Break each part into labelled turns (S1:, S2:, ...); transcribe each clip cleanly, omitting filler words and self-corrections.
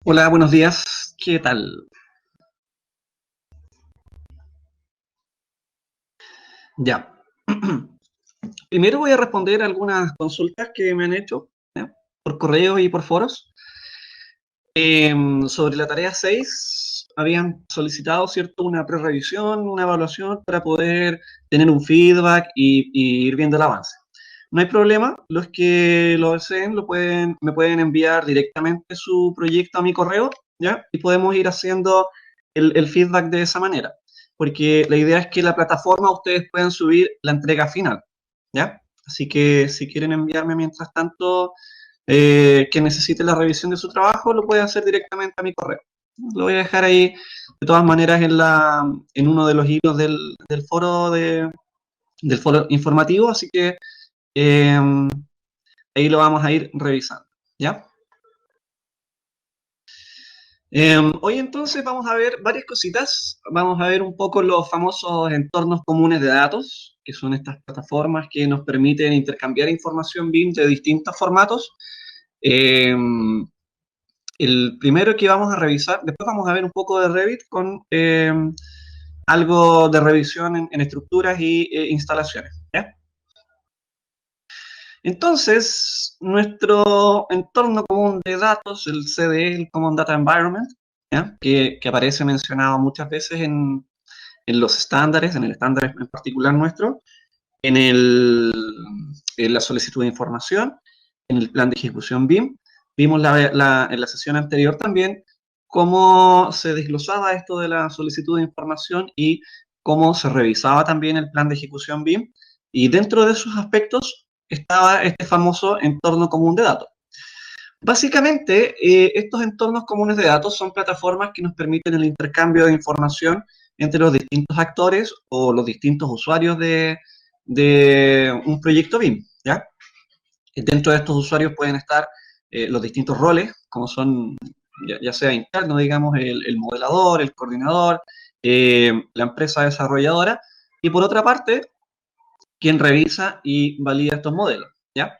S1: Hola, buenos días. ¿Qué tal? Ya. Primero voy a responder algunas consultas que me han hecho, ¿ya? Por correo y por foros. Sobre la tarea 6, habían solicitado, ¿cierto?, una prerevisión, una evaluación para poder tener un feedback y ir viendo el avance. No hay problema, los que lo deseen me pueden enviar directamente su proyecto a mi correo, ¿ya? Y podemos ir haciendo el feedback de esa manera, porque la idea es que la plataforma ustedes puedan subir la entrega final, ¿ya? Así que si quieren enviarme mientras tanto que necesite la revisión de su trabajo, lo puede hacer directamente a mi correo. Lo voy a dejar ahí, de todas maneras, en uno de los hilos del foro informativo, así que eh, ahí lo vamos a ir revisando, ¿ya? Hoy entonces vamos a ver varias cositas. Vamos a ver un poco los famosos entornos comunes de datos, que son estas plataformas que nos permiten intercambiar información BIM de distintos formatos. Eh, el primero que vamos a revisar, después vamos a ver un poco de Revit con algo de revisión en estructuras y instalaciones, ¿ya? Entonces, nuestro entorno común de datos, el CDE, el Common Data Environment, ¿ya? Que aparece mencionado muchas veces en los estándares, en el estándar en particular nuestro, en, el, en la solicitud de información, en el plan de ejecución BIM. Vimos en la sesión anterior también cómo se desglosaba esto de la solicitud de información y cómo se revisaba también el plan de ejecución BIM. Y dentro de esos aspectos estaba este famoso entorno común de datos. Básicamente, estos entornos comunes de datos son plataformas que nos permiten el intercambio de información entre los distintos actores o los distintos usuarios de un proyecto BIM, ¿ya? Dentro de estos usuarios pueden estar los distintos roles, como son, ya sea interno, digamos, el modelador, el coordinador, la empresa desarrolladora, y por otra parte, quien revisa y valida estos modelos, ¿ya?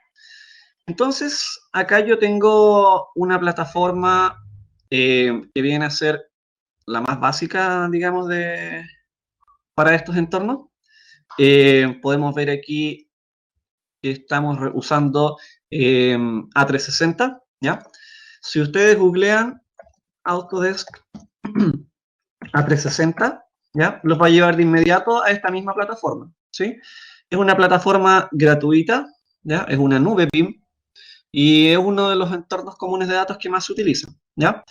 S1: Entonces, acá yo tengo una plataforma que viene a ser la más básica, digamos, para estos entornos. Podemos ver aquí que estamos usando A360, ¿ya? Si ustedes googlean Autodesk A360, ¿ya? Los va a llevar de inmediato a esta misma plataforma, ¿sí? Es una plataforma gratuita, ¿ya? Es una nube BIM y es uno de los entornos comunes de datos que más se utilizan, ¿ya?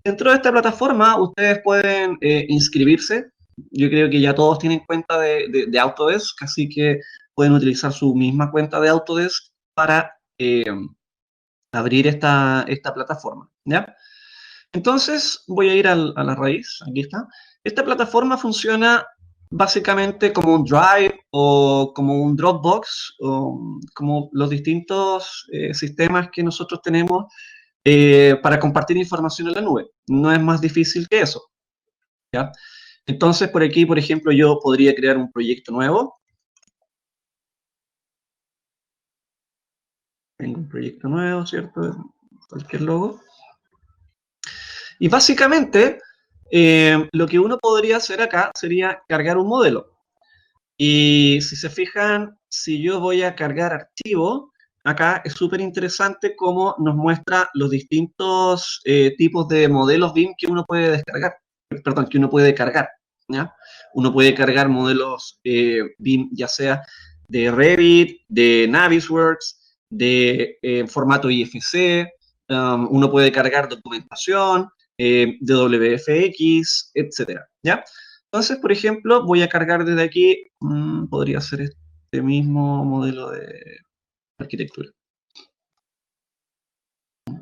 S1: Dentro de esta plataforma ustedes pueden inscribirse. Yo creo que ya todos tienen cuenta de Autodesk, así que pueden utilizar su misma cuenta de Autodesk para abrir esta plataforma, ¿ya? Entonces voy a ir a la raíz, aquí está. Esta plataforma funciona básicamente como un Drive o como un Dropbox, o como los distintos sistemas que nosotros tenemos para compartir información en la nube. No es más difícil que eso, ¿ya? Entonces, por aquí, por ejemplo, yo podría crear un proyecto nuevo. Tengo un proyecto nuevo, ¿cierto? Cualquier logo. Y básicamente, lo que uno podría hacer acá sería cargar un modelo. Y si se fijan, si yo voy a cargar archivo, acá es súper interesante cómo nos muestra los distintos tipos de modelos BIM que uno puede descargar, perdón, que uno puede cargar, ¿ya? Uno puede cargar modelos BIM ya sea de Revit, de Navisworks, de formato IFC, uno puede cargar documentación, de WFX, etcétera, ¿ya? Entonces, por ejemplo, voy a cargar desde aquí, podría ser este mismo modelo de arquitectura.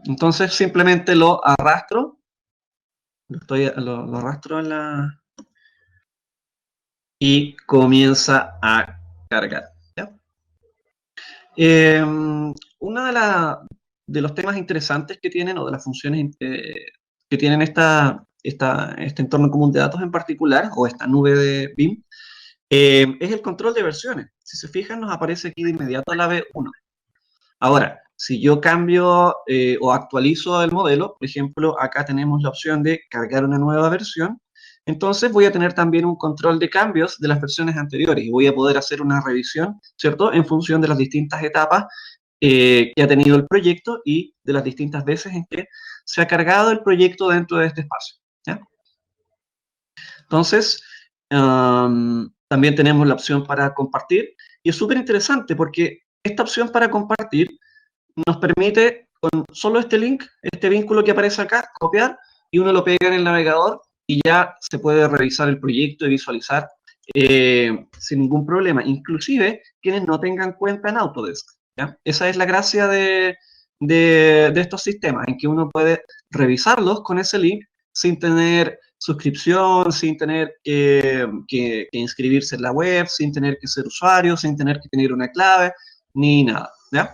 S1: Entonces, simplemente lo arrastro, lo arrastro y comienza a cargar, ¿ya? Una de los temas interesantes que tienen, o de las funciones que tienen este entorno común de datos en particular, o esta nube de BIM, es el control de versiones. Si se fijan, nos aparece aquí de inmediato la V1. Ahora, si yo cambio o actualizo el modelo, por ejemplo, acá tenemos la opción de cargar una nueva versión, entonces voy a tener también un control de cambios de las versiones anteriores y voy a poder hacer una revisión, ¿cierto?, en función de las distintas etapas que ha tenido el proyecto y de las distintas veces en que se ha cargado el proyecto dentro de este espacio, ¿ya? Entonces, también tenemos la opción para compartir y es súper interesante porque esta opción para compartir nos permite con solo este link, este vínculo que aparece acá, copiar y uno lo pega en el navegador y ya se puede revisar el proyecto y visualizar sin ningún problema, inclusive quienes no tengan cuenta en Autodesk, ¿ya? Esa es la gracia de estos sistemas, en que uno puede revisarlos con ese link sin tener suscripción, sin tener que inscribirse en la web, sin tener que ser usuario, sin tener que tener una clave, ni nada, ¿ya?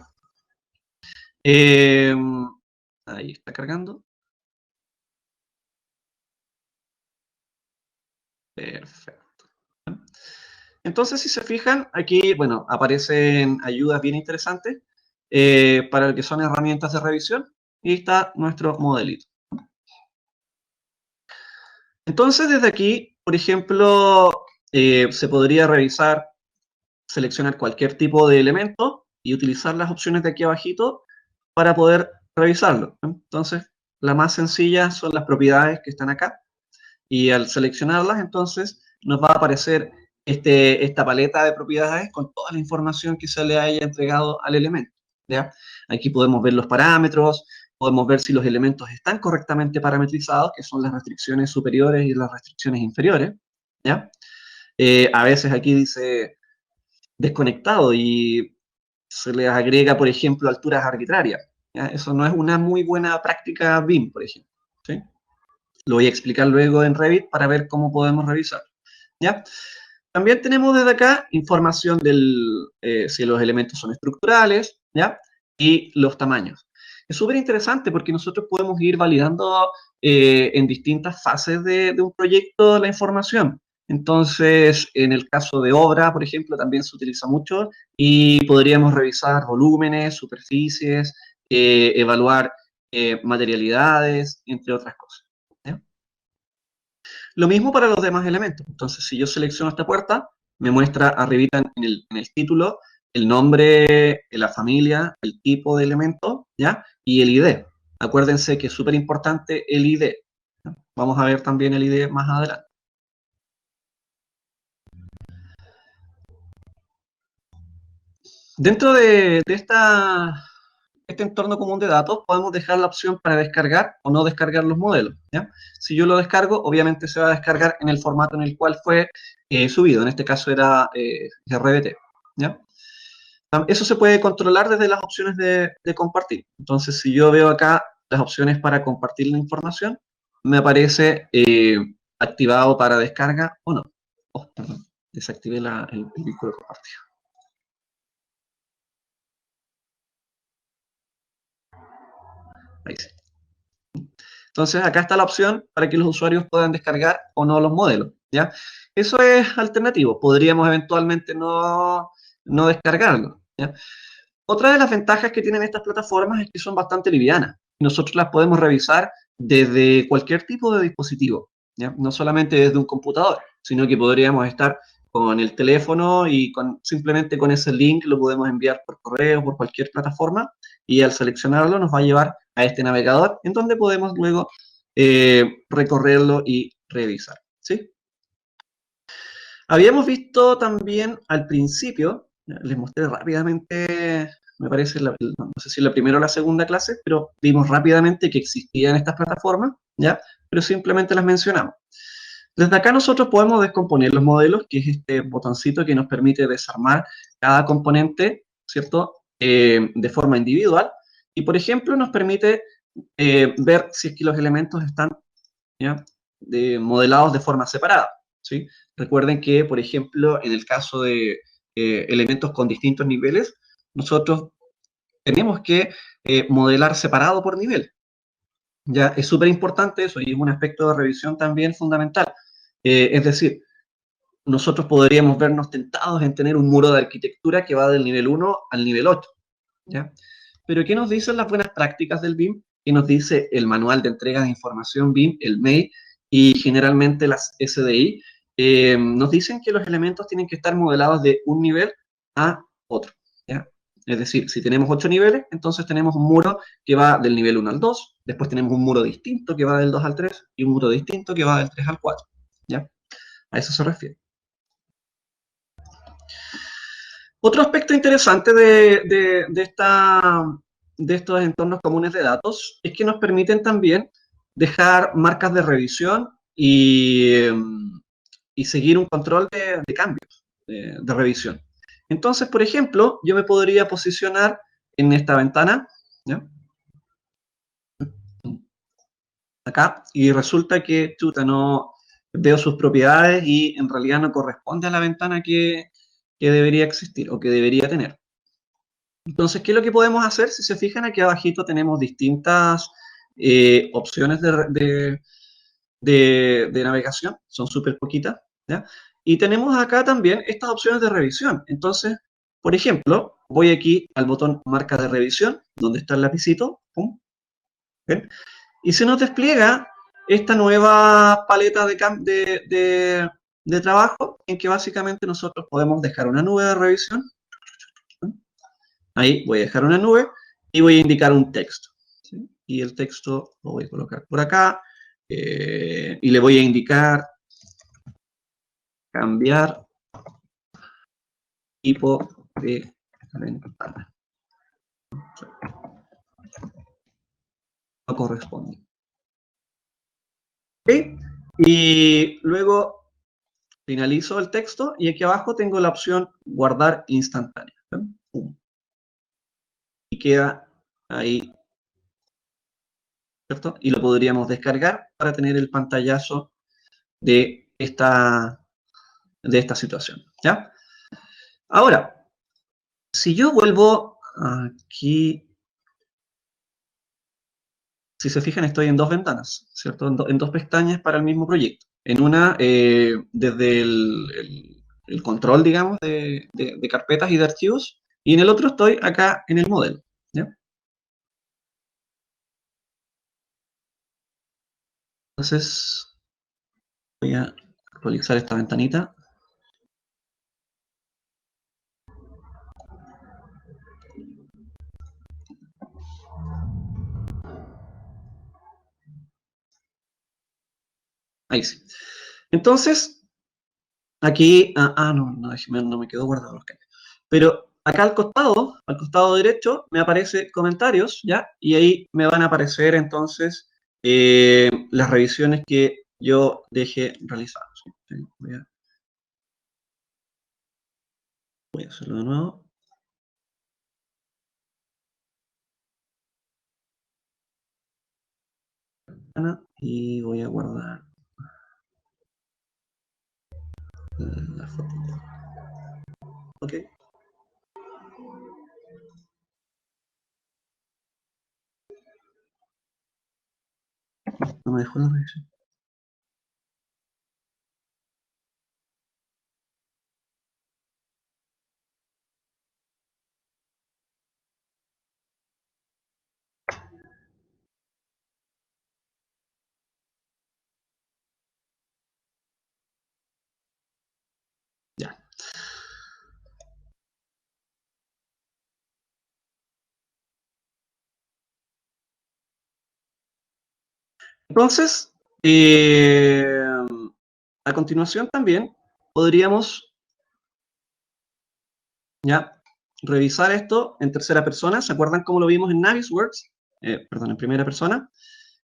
S1: Eh, Ahí está cargando. Perfecto. Entonces, si se fijan, aquí, bueno, aparecen ayudas bien interesantes para lo que son herramientas de revisión y está nuestro modelito. Entonces, desde aquí, por ejemplo, se podría revisar, seleccionar cualquier tipo de elemento y utilizar las opciones de aquí abajito para poder revisarlo, ¿no? Entonces, la más sencilla son las propiedades que están acá y al seleccionarlas, entonces, nos va a aparecer esta paleta de propiedades con toda la información que se le haya entregado al elemento, ¿ya? Aquí podemos ver los parámetros, podemos ver si los elementos están correctamente parametrizados, que son las restricciones superiores y las restricciones inferiores, ¿ya? A veces aquí dice desconectado y se les agrega, por ejemplo, alturas arbitrarias, ¿ya? Eso no es una muy buena práctica BIM, por ejemplo, ¿sí? Lo voy a explicar luego en Revit para ver cómo podemos revisar, ¿ya? También tenemos desde acá información si los elementos son estructurales, ¿ya? Y los tamaños. Es súper interesante porque nosotros podemos ir validando en distintas fases de un proyecto la información. Entonces, en el caso de obra, por ejemplo, también se utiliza mucho y podríamos revisar volúmenes, superficies, evaluar materialidades, entre otras cosas, ¿ya? Lo mismo para los demás elementos. Entonces, si yo selecciono esta puerta, me muestra arribita en el título el nombre, la familia, el tipo de elemento, ¿ya? Y el ID. Acuérdense que es súper importante el ID, ¿ya? Vamos a ver también el ID más adelante. Dentro de este entorno común de datos, podemos dejar la opción para descargar o no descargar los modelos, ¿ya? Si yo lo descargo, obviamente se va a descargar en el formato en el cual fue subido. En este caso era RBT, ¿ya? Eso se puede controlar desde las opciones de compartir. Entonces, si yo veo acá las opciones para compartir la información, me aparece activado para descarga o no. Oh, perdón, desactivé el vínculo compartido. Ahí sí. Entonces, acá está la opción para que los usuarios puedan descargar o no los modelos, ¿ya? Eso es alternativo. Podríamos eventualmente no descargarlo, ¿ya? Otra de las ventajas que tienen estas plataformas es que son bastante livianas. Nosotros las podemos revisar desde cualquier tipo de dispositivo, ¿ya? No solamente desde un computador, sino que podríamos estar con el teléfono y simplemente con ese link lo podemos enviar por correo, por cualquier plataforma, y al seleccionarlo nos va a llevar a este navegador en donde podemos luego recorrerlo y revisar, ¿sí? Habíamos visto también al principio, les mostré rápidamente, me parece, no sé si la primera o la segunda clase, pero vimos rápidamente que existían estas plataformas, ¿ya? Pero simplemente las mencionamos. Desde acá nosotros podemos descomponer los modelos, que es este botoncito que nos permite desarmar cada componente, ¿cierto? De forma individual. Y, por ejemplo, nos permite ver si es que los elementos están, ¿ya?, modelados de forma separada, ¿sí? Recuerden que, por ejemplo, en el caso de elementos con distintos niveles, nosotros tenemos que modelar separado por nivel. Ya es súper importante eso y es un aspecto de revisión también fundamental. Es decir, nosotros podríamos vernos tentados en tener un muro de arquitectura que va del nivel 1 al nivel 8, ¿ya? pero ¿qué nos dicen las buenas prácticas del BIM? ¿Qué nos dice el manual de entrega de información BIM, el MEI, y generalmente las SDI? Nos dicen que los elementos tienen que estar modelados de un nivel a otro, ¿ya? Es decir, si tenemos 8 niveles, entonces tenemos un muro que va del nivel 1 al 2, después tenemos un muro distinto que va del 2 al 3 y un muro distinto que va del 3 al 4, ¿ya? A eso se refiere. Otro aspecto interesante de estos entornos comunes de datos es que nos permiten también dejar marcas de revisión y seguir un control de cambios, de revisión. Entonces, por ejemplo, yo me podría posicionar en esta ventana, ¿ya? Acá, y resulta que, chuta, no veo sus propiedades y en realidad no corresponde a la ventana que debería existir o que debería tener. Entonces, ¿qué es lo que podemos hacer? Si se fijan, aquí abajito tenemos distintas opciones de navegación, son súper poquitas, ¿ya? Y tenemos acá también estas opciones de revisión. Entonces, por ejemplo, voy aquí al botón marca de revisión, donde está el lapicito, pum, ¿ven? Y se nos despliega esta nueva paleta de trabajo en que básicamente nosotros podemos dejar una nube de revisión. Ahí voy a dejar una nube y voy a indicar un texto, ¿sí? Y el texto lo voy a colocar por acá y le voy a indicar cambiar tipo de ventana. No corresponde. ¿Okay? Y luego finalizo el texto y aquí abajo tengo la opción guardar instantánea. ¿Sí? Y queda ahí, ¿cierto? Y lo podríamos descargar para tener el pantallazo de esta situación, ¿ya? Ahora, si yo vuelvo aquí, si se fijan, estoy en dos ventanas, ¿cierto? En dos pestañas para el mismo proyecto. En una, desde el control, digamos, de carpetas y de archivos, y en el otro estoy acá en el modelo, ¿ya? Entonces, voy a actualizar esta ventanita. Ahí sí. Entonces, aquí, no me quedó guardado los cambios. Pero acá al costado derecho, me aparece comentarios, ¿ya? Y ahí me van a aparecer entonces las revisiones que yo deje realizadas. ¿Sí? Voy a hacerlo de nuevo. Y voy a guardar la foto. Ok. No me dejó la revisión. Ya. Entonces, a continuación también podríamos ya revisar esto en tercera persona. ¿Se acuerdan cómo lo vimos en Navisworks? Perdón, en primera persona.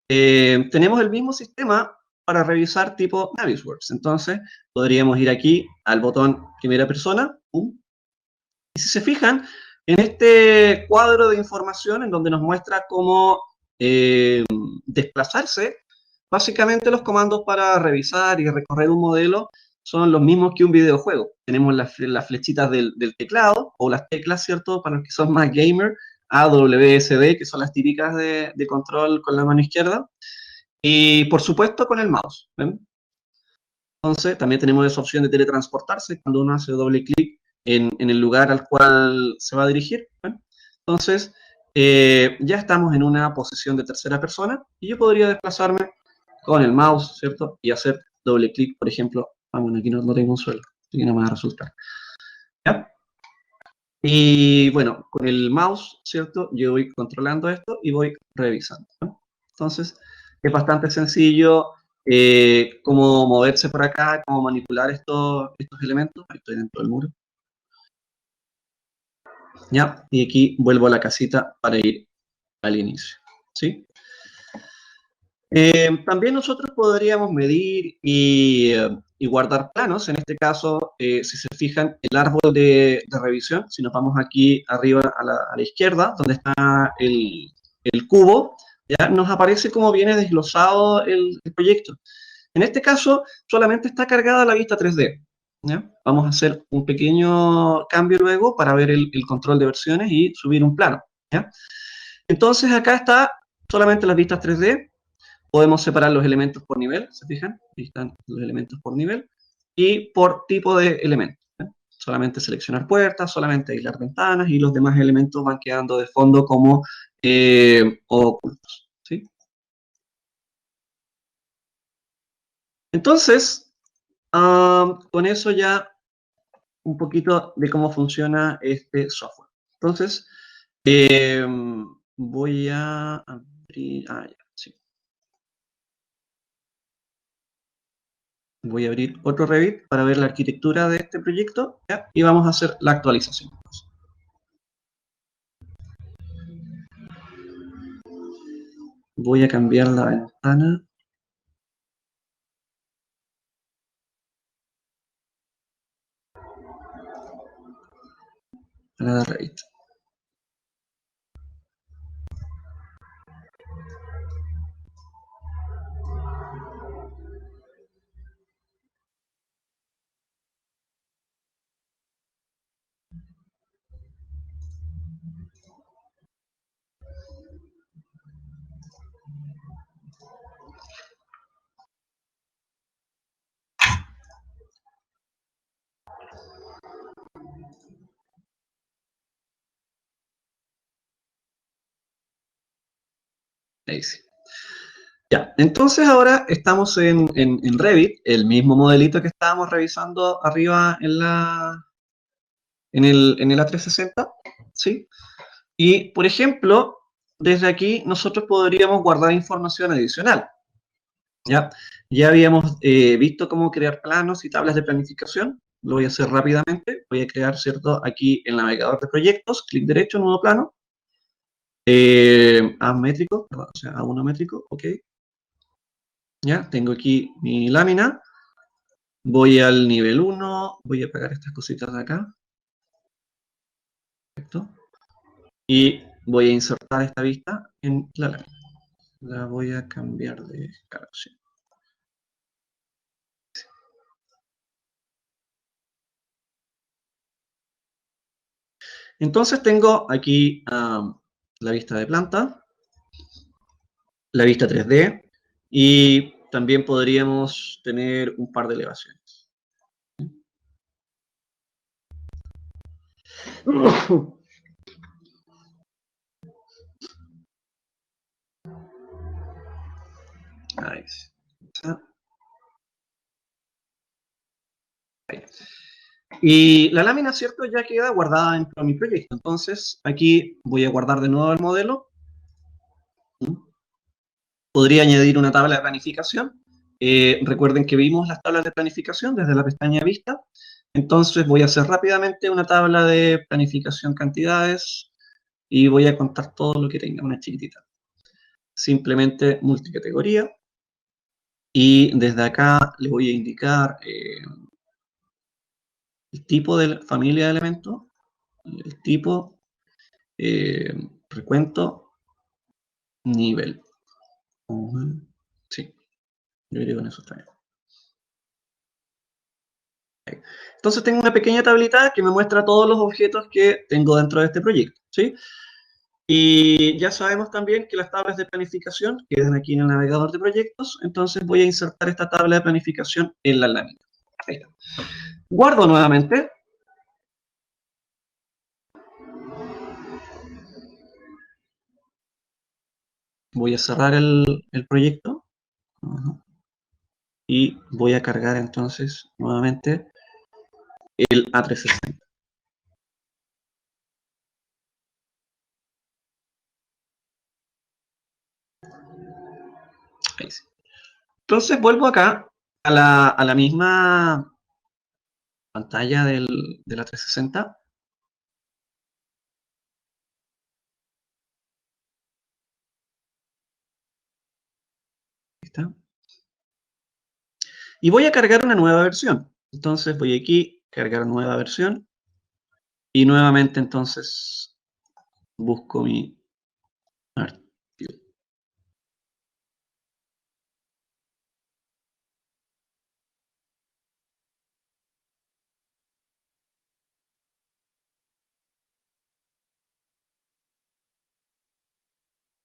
S1: Tenemos el mismo sistema para revisar tipo Navisworks. Entonces, podríamos ir aquí al botón primera persona. Y si se fijan, en este cuadro de información en donde nos muestra cómo desplazarse, básicamente los comandos para revisar y recorrer un modelo son los mismos que un videojuego. Tenemos las flechitas del teclado, o las teclas, ¿cierto? Para los que son más gamer, A, W, S, D, que son las típicas de control con la mano izquierda. Y por supuesto con el mouse. ¿Ven? Entonces, también tenemos esa opción de teletransportarse cuando uno hace doble clic en el lugar al cual se va a dirigir. ¿Ven? Entonces, ya estamos en una posición de tercera persona y yo podría desplazarme con el mouse, ¿cierto? Y hacer doble clic, por ejemplo. Bueno, aquí no tengo un suelo, así que no me va a resultar. ¿Ya? Y bueno, con el mouse, ¿cierto? Yo voy controlando esto y voy revisando, ¿no? Entonces, es bastante sencillo cómo moverse por acá, cómo manipular estos elementos. Ahí estoy dentro del muro. ¿Ya? Y aquí vuelvo a la casita para ir al inicio, ¿sí? También nosotros podríamos medir y guardar planos. En este caso, si se fijan, el árbol de revisión, si nos vamos aquí arriba a la izquierda, donde está el cubo, ya nos aparece como viene desglosado el proyecto. En este caso, solamente está cargada la vista 3D. ¿Ya? Vamos a hacer un pequeño cambio luego para ver el control de versiones y subir un plano. ¿Ya? Entonces, acá está solamente las vistas 3D. Podemos separar los elementos por nivel, ¿se fijan? Ahí están los elementos por nivel y por tipo de elemento. ¿Eh? Solamente seleccionar puertas, solamente aislar ventanas y los demás elementos van quedando de fondo como ocultos. ¿Sí? Entonces, con eso ya un poquito de cómo funciona este software. Entonces, eh, voy a abrir... ya, sí. Voy a abrir otro Revit para ver la arquitectura de este proyecto, ¿ya? Y vamos a hacer la actualización. Voy a cambiar la ventana a la de Revit. Ahí sí. Ya, entonces ahora estamos en Revit, el mismo modelito que estábamos revisando arriba en el A360, ¿sí? Y, por ejemplo, desde aquí nosotros podríamos guardar información adicional, ¿ya? Ya habíamos visto cómo crear planos y tablas de planificación, lo voy a hacer rápidamente, voy a crear, ¿cierto? Aquí el navegador de proyectos, clic derecho, nuevo plano, métrico, perdón, o sea, A1 métrico, ok, ya, tengo aquí mi lámina, voy al nivel 1, voy a pegar estas cositas de acá, perfecto, y voy a insertar esta vista en la lámina, la voy a cambiar de escalación. Entonces tengo aquí la vista de planta, la vista 3D y también podríamos tener un par de elevaciones. Ahí está. Ahí. Y la lámina, ¿cierto? Ya queda guardada dentro de mi proyecto. Entonces aquí voy a guardar de nuevo el modelo. Podría añadir una tabla de planificación. Recuerden que vimos las tablas de planificación desde la pestaña Vista. Entonces voy a hacer rápidamente una tabla de planificación cantidades y voy a contar todo lo que tenga, una chiquitita. Simplemente multicategoría. Y desde acá le voy a indicar el tipo de familia de elementos, el tipo, recuento, nivel. Sí, yo creo que con eso está bien. Entonces tengo una pequeña tablita que me muestra todos los objetos que tengo dentro de este proyecto, ¿sí? Y ya sabemos también que las tablas de planificación quedan aquí en el navegador de proyectos, entonces voy a insertar esta tabla de planificación en la lámina. Ahí está. Guardo nuevamente. Voy a cerrar el proyecto. Ujú. Y voy a cargar entonces nuevamente el A360. Ahí sí. Entonces vuelvo acá a la misma pantalla de la 360. Ahí está. Y voy a cargar una nueva versión. Entonces voy aquí, cargar nueva versión. Y nuevamente entonces busco mi archivo.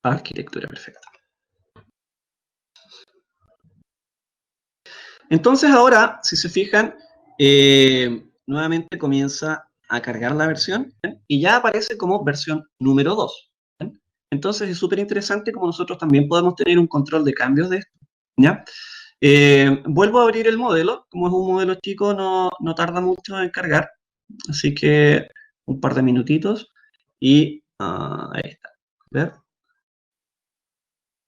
S1: Arquitectura perfecta. Entonces ahora, si se fijan, nuevamente comienza a cargar la versión, ¿bien? Y ya aparece como versión número 2. ¿Bien? Entonces es súper interesante como nosotros también podemos tener un control de cambios de esto. ¿Ya? Vuelvo a abrir el modelo, como es un modelo chico no tarda mucho en cargar, así que un par de minutitos y ahí está. ¿Ver?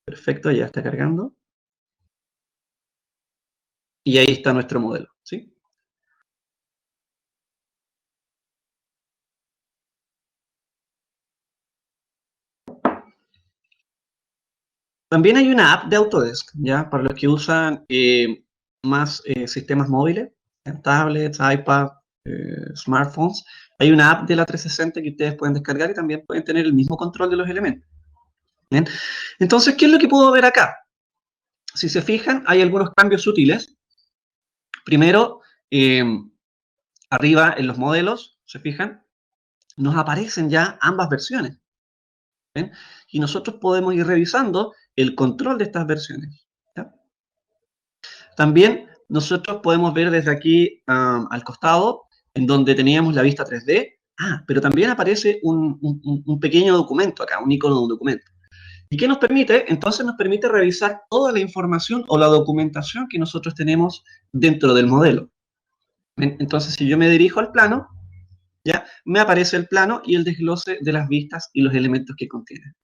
S1: Perfecto, ya está cargando y ahí está nuestro modelo, ¿sí? También hay una app de Autodesk, ¿ya? Para los que usan más sistemas móviles, tablets, iPad, smartphones. Hay una app de la 360 que ustedes pueden descargar y también pueden tener el mismo control de los elementos. ¿Bien? Entonces, ¿qué es lo que puedo ver acá? Si se fijan, hay algunos cambios sutiles. Primero, eh, arriba en los modelos, se fijan, nos aparecen ya ambas versiones. ¿Ven? Y nosotros podemos ir revisando el control de estas versiones. ¿Ya? También nosotros podemos ver desde aquí al costado, en donde teníamos la vista 3D, pero también aparece un pequeño documento acá, un icono de un documento. ¿Y qué nos permite? Entonces nos permite revisar toda la información o la documentación que nosotros tenemos dentro del modelo. Entonces, si yo me dirijo al plano, ya me aparece el plano y el desglose de las vistas y los elementos que contiene.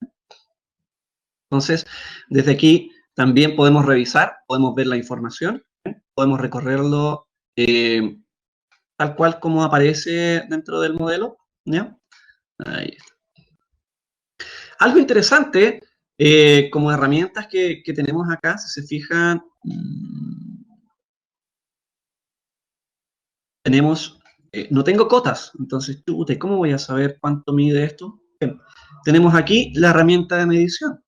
S1: Entonces, desde aquí también podemos revisar, podemos ver la información, podemos recorrerlo eh, tal cual como aparece dentro del modelo. ¿Ya? Ahí está. Algo interesante, como herramientas que tenemos acá, si se fijan, tenemos, no tengo cotas, entonces, chute, ¿cómo voy a saber cuánto mide esto? Bien, tenemos aquí la herramienta de medición.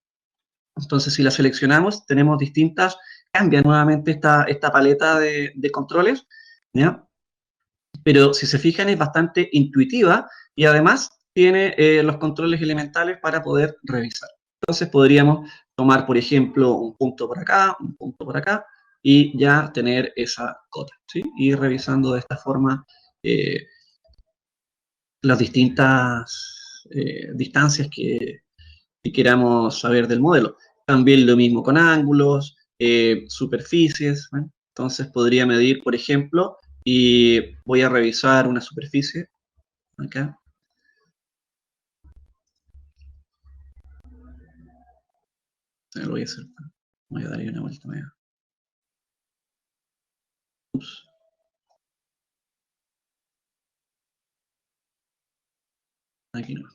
S1: Entonces, si la seleccionamos, tenemos distintas, cambia nuevamente esta paleta de controles, ¿ya? Pero si se fijan es bastante intuitiva y además tiene los controles elementales para poder revisar. Entonces podríamos tomar, por ejemplo, un punto por acá, un punto por acá y ya tener esa cota, ¿sí? Y ir revisando de esta forma eh, las distintas distancias que queramos saber del modelo. También lo mismo con ángulos, superficies, ¿eh? Entonces podría medir, por ejemplo, y voy a revisar una superficie acá. Lo voy a hacer. Voy a darle una vuelta. Ups, aquí no.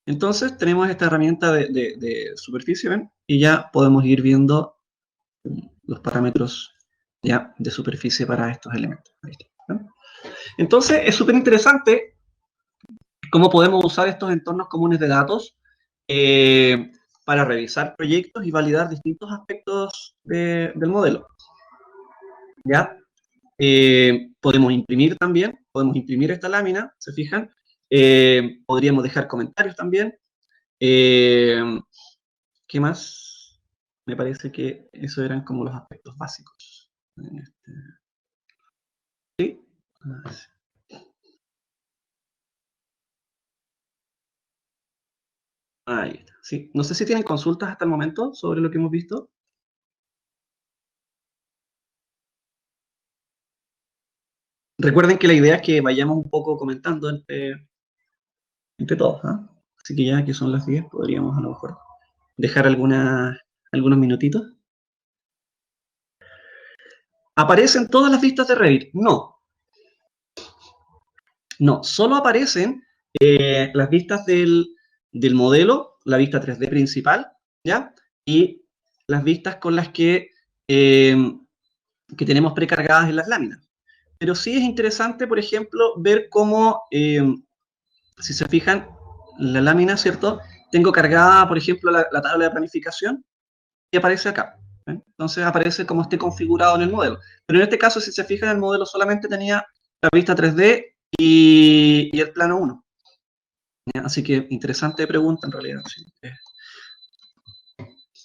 S1: Entonces tenemos esta herramienta de superficie, ¿ven? Y ya podemos ir viendo los parámetros ya de superficie para estos elementos. Ahí está, ¿ven? Entonces es súper interesante cómo podemos usar estos entornos comunes de datos eh, para revisar proyectos y validar distintos aspectos del modelo. ¿Ya? Podemos imprimir también, podemos imprimir esta lámina, ¿se fijan? Podríamos dejar comentarios también. Eh, ¿Qué más? Me parece que esos eran como los aspectos básicos. ¿Sí? Ah, sí. Sí. Ahí está, sí. No sé si tienen consultas hasta el momento sobre lo que hemos visto. Recuerden que la idea es que vayamos un poco comentando entre todos, ¿ah? Así que ya que son las 10, podríamos a lo mejor dejar algunos minutitos. ¿Aparecen todas las vistas de Revit? No, no, solo aparecen las vistas del modelo, la vista 3D principal, ¿ya? Y las vistas con las eh, que tenemos precargadas en las láminas. Pero sí es interesante, por ejemplo, ver cómo, si se fijan, la lámina, ¿cierto? Tengo cargada, por ejemplo, la tabla de planificación y aparece acá. ¿Eh? Entonces aparece como esté configurado en el modelo. Pero en este caso, si se fijan, el modelo solamente tenía la vista 3D y el plano 1. ¿Ya? Así que interesante pregunta en realidad. Sí.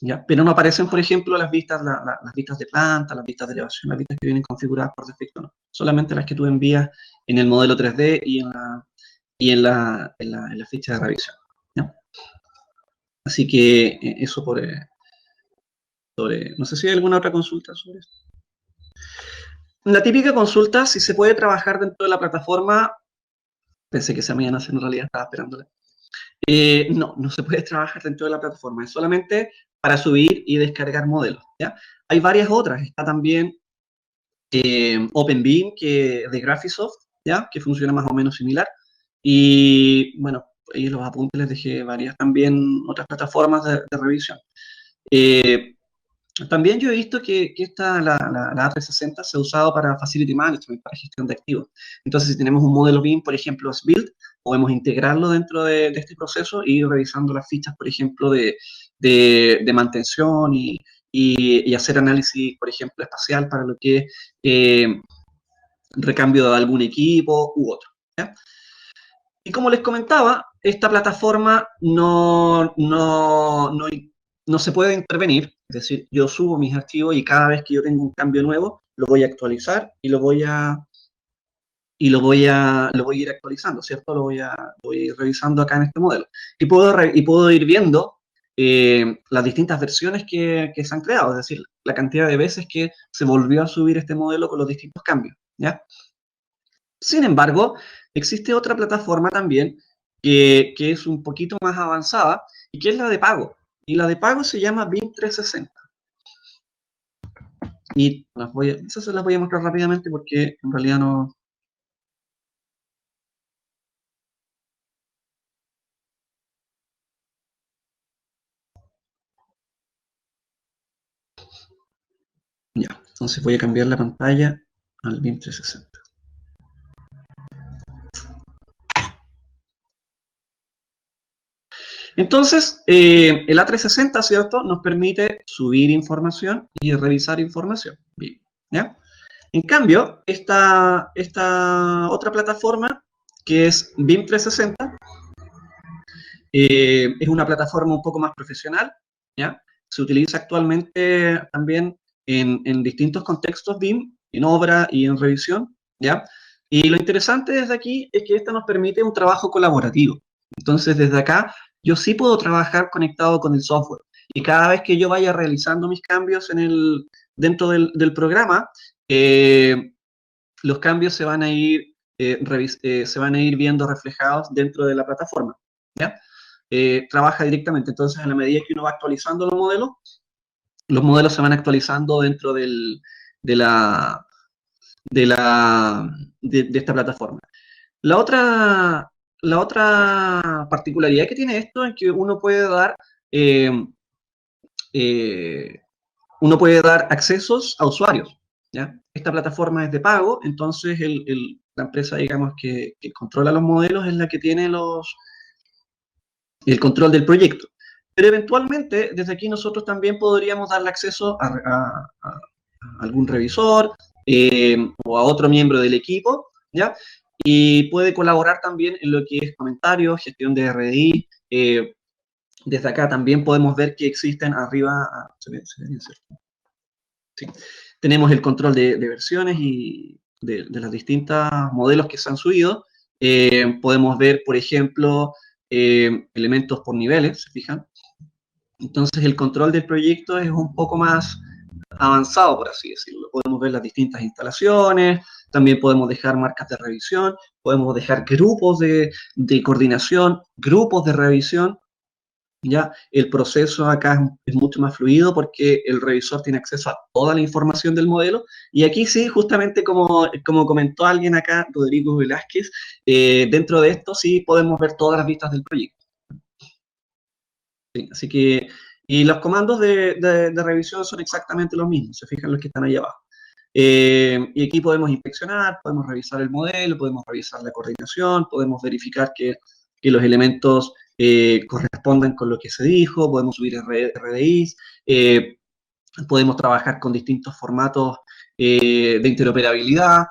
S1: ¿Ya? Pero no aparecen, por ejemplo, las vistas, las vistas de planta, las vistas de elevación, las vistas que vienen configuradas por defecto, no. Solamente las que tú envías en el modelo 3D y en la ficha de revisión. ¿Ya? Así que eso no sé si hay alguna otra consulta sobre esto. La típica consulta, si se puede trabajar dentro de la plataforma, pensé que se me iban a hacer, en realidad estaba esperándola. No, no se puede trabajar dentro de la plataforma, es solamente para subir y descargar modelos, ¿ya? Hay varias otras, está también OpenBeam de Graphisoft, ¿ya? Que funciona más o menos similar. Y bueno, ahí los apuntes les dejé varias también otras plataformas de revisión. Eh, También yo he visto que la A360 se ha usado para Facility Management, para gestión de activos. Entonces, si tenemos un modelo BIM, por ejemplo, es Build, podemos integrarlo dentro de este proceso y ir revisando las fichas, por ejemplo, de mantención y hacer análisis, por ejemplo, espacial para lo que es recambio de algún equipo u otro. ¿Ya? Y como les comentaba, esta plataforma no se puede intervenir, es decir, yo subo mis archivos y cada vez que yo tengo un cambio nuevo, lo voy a actualizar y lo voy a ir actualizando, ¿cierto? Lo voy a ir revisando acá en este modelo. Y puedo ir viendo las distintas versiones que se han creado, es decir, la cantidad de veces que se volvió a subir este modelo con los distintos cambios, ¿ya? Sin embargo, existe otra plataforma también que es un poquito más avanzada y que es la de pago. Y la de pago se llama BIM 360. Y esas se las voy a mostrar rápidamente porque en realidad no. Ya, entonces voy a cambiar la pantalla al BIM 360. Entonces, el A360, ¿cierto? Nos permite subir información y revisar información. Bien, ¿ya? En cambio, esta otra plataforma, que es BIM 360, es una plataforma un poco más profesional, ¿ya? Se utiliza actualmente también en distintos contextos BIM, en obra y en revisión, ¿ya? Y lo interesante desde aquí es que esta nos permite un trabajo colaborativo. Entonces, desde acá, yo sí puedo trabajar conectado con el software. Y cada vez que yo vaya realizando mis cambios dentro del programa, los cambios se van a ir viendo reflejados dentro de la plataforma, ¿ya? Trabaja directamente. Entonces, a la medida que uno va actualizando los modelos se van actualizando dentro de la, de esta plataforma. La otra, la otra particularidad que tiene esto es que eh, eh, uno puede dar accesos a usuarios, ¿ya? Esta plataforma es de pago, entonces la empresa, digamos, que controla los modelos es la que tiene el control del proyecto. Pero eventualmente, desde aquí nosotros también podríamos darle acceso a algún revisor o a otro miembro del equipo, ¿ya? Y puede colaborar también en lo que es comentarios, gestión de RDI. Desde acá también podemos ver que existen arriba, se ve bien, ¿cierto? Sí. Tenemos el control de versiones y de los distintos modelos que se han subido. Podemos ver, por ejemplo, elementos por niveles, ¿se fijan? Entonces el control del proyecto es un poco más avanzado, por así decirlo. Podemos ver las distintas instalaciones, también podemos dejar marcas de revisión, podemos dejar grupos de coordinación, grupos de revisión. Ya el proceso acá es mucho más fluido porque el revisor tiene acceso a toda la información del modelo. Y aquí sí, justamente como comentó alguien acá, Rodrigo Velázquez, dentro de esto sí podemos ver todas las vistas del proyecto. Sí, así que, y los comandos de revisión son exactamente los mismos, se fijan los que están ahí abajo. Y aquí podemos inspeccionar, podemos revisar el modelo, podemos revisar la coordinación, podemos verificar que los elementos correspondan con lo que se dijo, podemos subir RDIs, podemos trabajar con distintos formatos de interoperabilidad.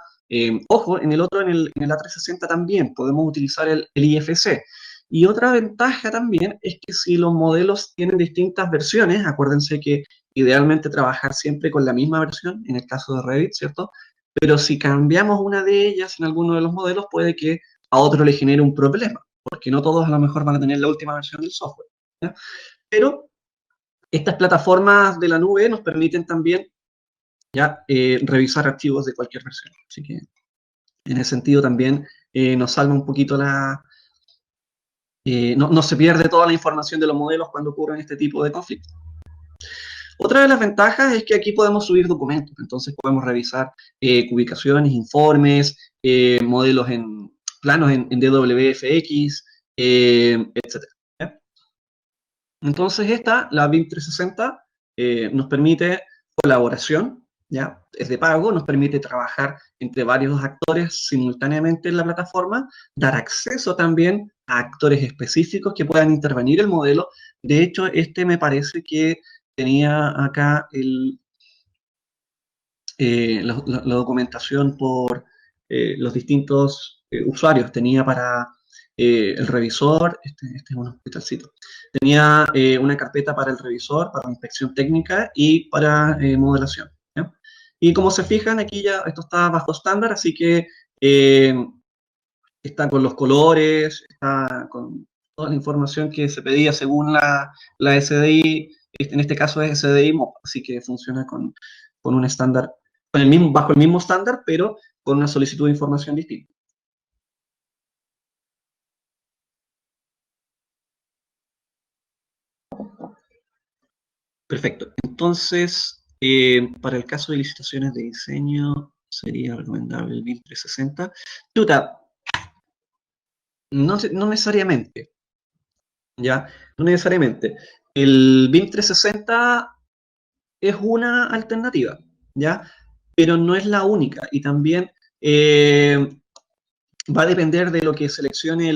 S1: Ojo, en el otro, en el A360 también podemos utilizar el IFC. Y otra ventaja también es que si los modelos tienen distintas versiones, acuérdense que idealmente trabajar siempre con la misma versión, en el caso de Revit, ¿cierto? Pero si cambiamos una de ellas en alguno de los modelos, puede que a otro le genere un problema, porque no todos a lo mejor van a tener la última versión del software. ¿Ya? Pero estas plataformas de la nube nos permiten también ya revisar archivos de cualquier versión. Así que en ese sentido también nos salva un poquito no se pierde toda la información de los modelos cuando ocurren este tipo de conflictos. Otra de las ventajas es que aquí podemos subir documentos, entonces podemos revisar ubicaciones, informes, modelos en planos en DWFX, etc. ¿Ya? Entonces la BIM 360 nos permite colaboración, ¿ya? Es de pago, nos permite trabajar entre varios actores simultáneamente en la plataforma, dar acceso también a actores específicos que puedan intervenir el modelo. De hecho, me parece que tenía acá la documentación por los distintos usuarios. Tenía para el revisor, este es un hospitalcito, tenía una carpeta para el revisor, para inspección técnica y para modelación. ¿Ya? Y como se fijan, aquí ya esto está bajo estándar, así que está con los colores, está con toda la información que se pedía según la SDI, en este caso es SDI MOP, así que funciona con un estándar, bajo el mismo estándar, pero con una solicitud de información distinta. Perfecto. Entonces, para el caso de licitaciones de diseño, sería recomendable el BIM 360. Tuta, no necesariamente, ¿ya? No necesariamente. El BIM 360 es una alternativa, ¿ya? Pero no es la única. Y también va a depender de lo que seleccione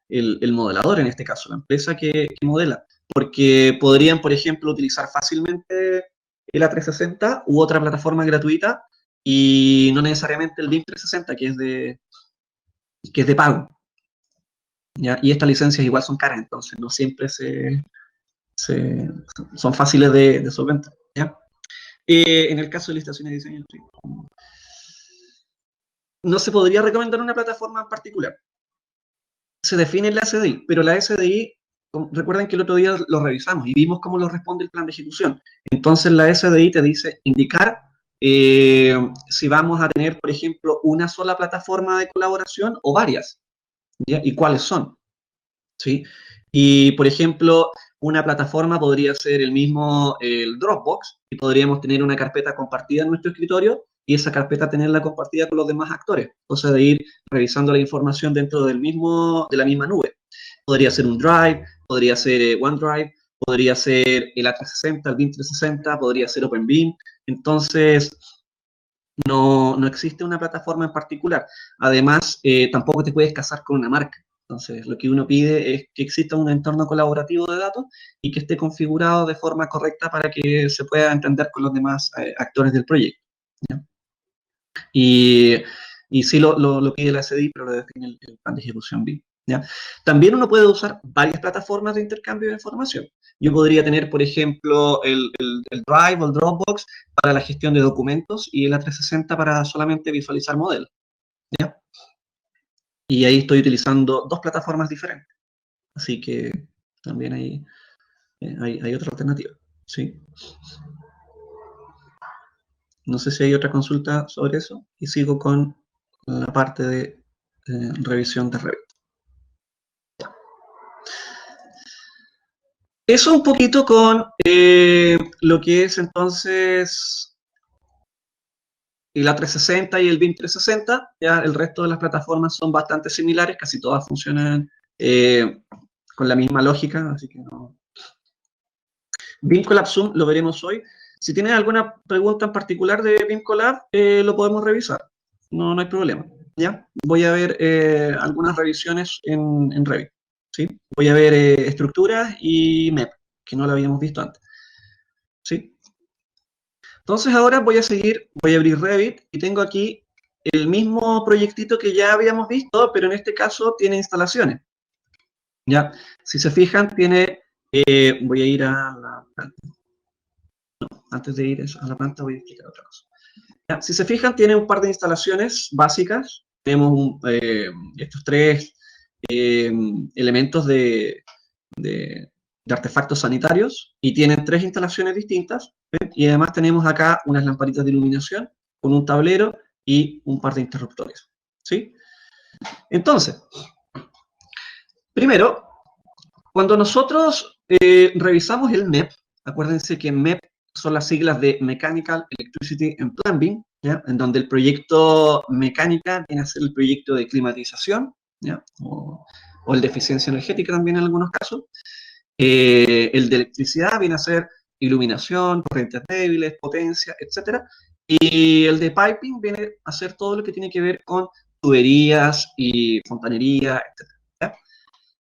S1: el modelador, en este caso, la empresa que modela. Porque podrían, por ejemplo, utilizar fácilmente el A360 u otra plataforma gratuita y no necesariamente el BIM 360, que es de pago. ¿Ya? Y estas licencias igual son caras, entonces no siempre se, son fáciles de solventar. ¿Ya? En el caso de licitaciones de diseño, sí. No se podría recomendar una plataforma en particular. Se define la SDI, pero la SDI, recuerden que el otro día lo revisamos y vimos cómo lo responde el plan de ejecución. Entonces la SDI te dice indicar si vamos a tener, por ejemplo, una sola plataforma de colaboración o varias, ¿ya? Y cuáles son, ¿sí? Y, por ejemplo, una plataforma podría ser el Dropbox, y podríamos tener una carpeta compartida en nuestro escritorio y esa carpeta tenerla compartida con los demás actores, o sea, de ir revisando la información dentro de la misma nube. Podría ser un Drive, podría ser OneDrive, podría ser el A360, el BIM 360, podría ser OpenBIM. Entonces, no existe una plataforma en particular. Además, tampoco te puedes casar con una marca. Entonces, lo que uno pide es que exista un entorno colaborativo de datos y que esté configurado de forma correcta para que se pueda entender con los demás actores del proyecto. ¿Ya? Y, y sí lo pide la SDI, pero lo define el plan de ejecución BIM. ¿Ya? También uno puede usar varias plataformas de intercambio de información. Yo podría tener, por ejemplo, el Drive o el Dropbox para la gestión de documentos y el A360 para solamente visualizar modelos. ¿Ya? Y ahí estoy utilizando dos plataformas diferentes. Así que también hay otra alternativa. ¿Sí? No sé si hay otra consulta sobre eso. Y sigo con la parte de revisión de Revit. Eso un poquito con lo que es entonces la 360 y el BIM 360. Ya el resto de las plataformas son bastante similares, casi todas funcionan con la misma lógica, así que no. BIM Collab Zoom lo veremos hoy. Si tienen alguna pregunta en particular de BIM Collab, lo podemos revisar. No hay problema. ¿Ya? Voy a ver algunas revisiones en Revit. ¿Sí? Voy a ver estructuras y MEP, que no lo habíamos visto antes. ¿Sí? Entonces ahora voy a abrir Revit y tengo aquí el mismo proyectito que ya habíamos visto, pero en este caso tiene instalaciones. ¿Ya? Si se fijan, voy a ir a la planta. No, antes de ir a la planta voy a explicar otra cosa. ¿Ya? Si se fijan, tiene un par de instalaciones básicas. Tenemos estos tres elementos de artefactos sanitarios y tienen tres instalaciones distintas. ¿Ven? Y además tenemos acá unas lamparitas de iluminación con un tablero y un par de interruptores. ¿Sí? Entonces, primero, cuando nosotros revisamos el MEP, acuérdense que MEP son las siglas de Mechanical, Electricity and Plumbing, ¿ya? En donde el proyecto mecánica viene a ser el proyecto de climatización, ¿ya? O el de eficiencia energética también en algunos casos. El de electricidad viene a ser iluminación, corrientes débiles, potencia, etc. Y el de piping viene a ser todo lo que tiene que ver con tuberías y fontanería,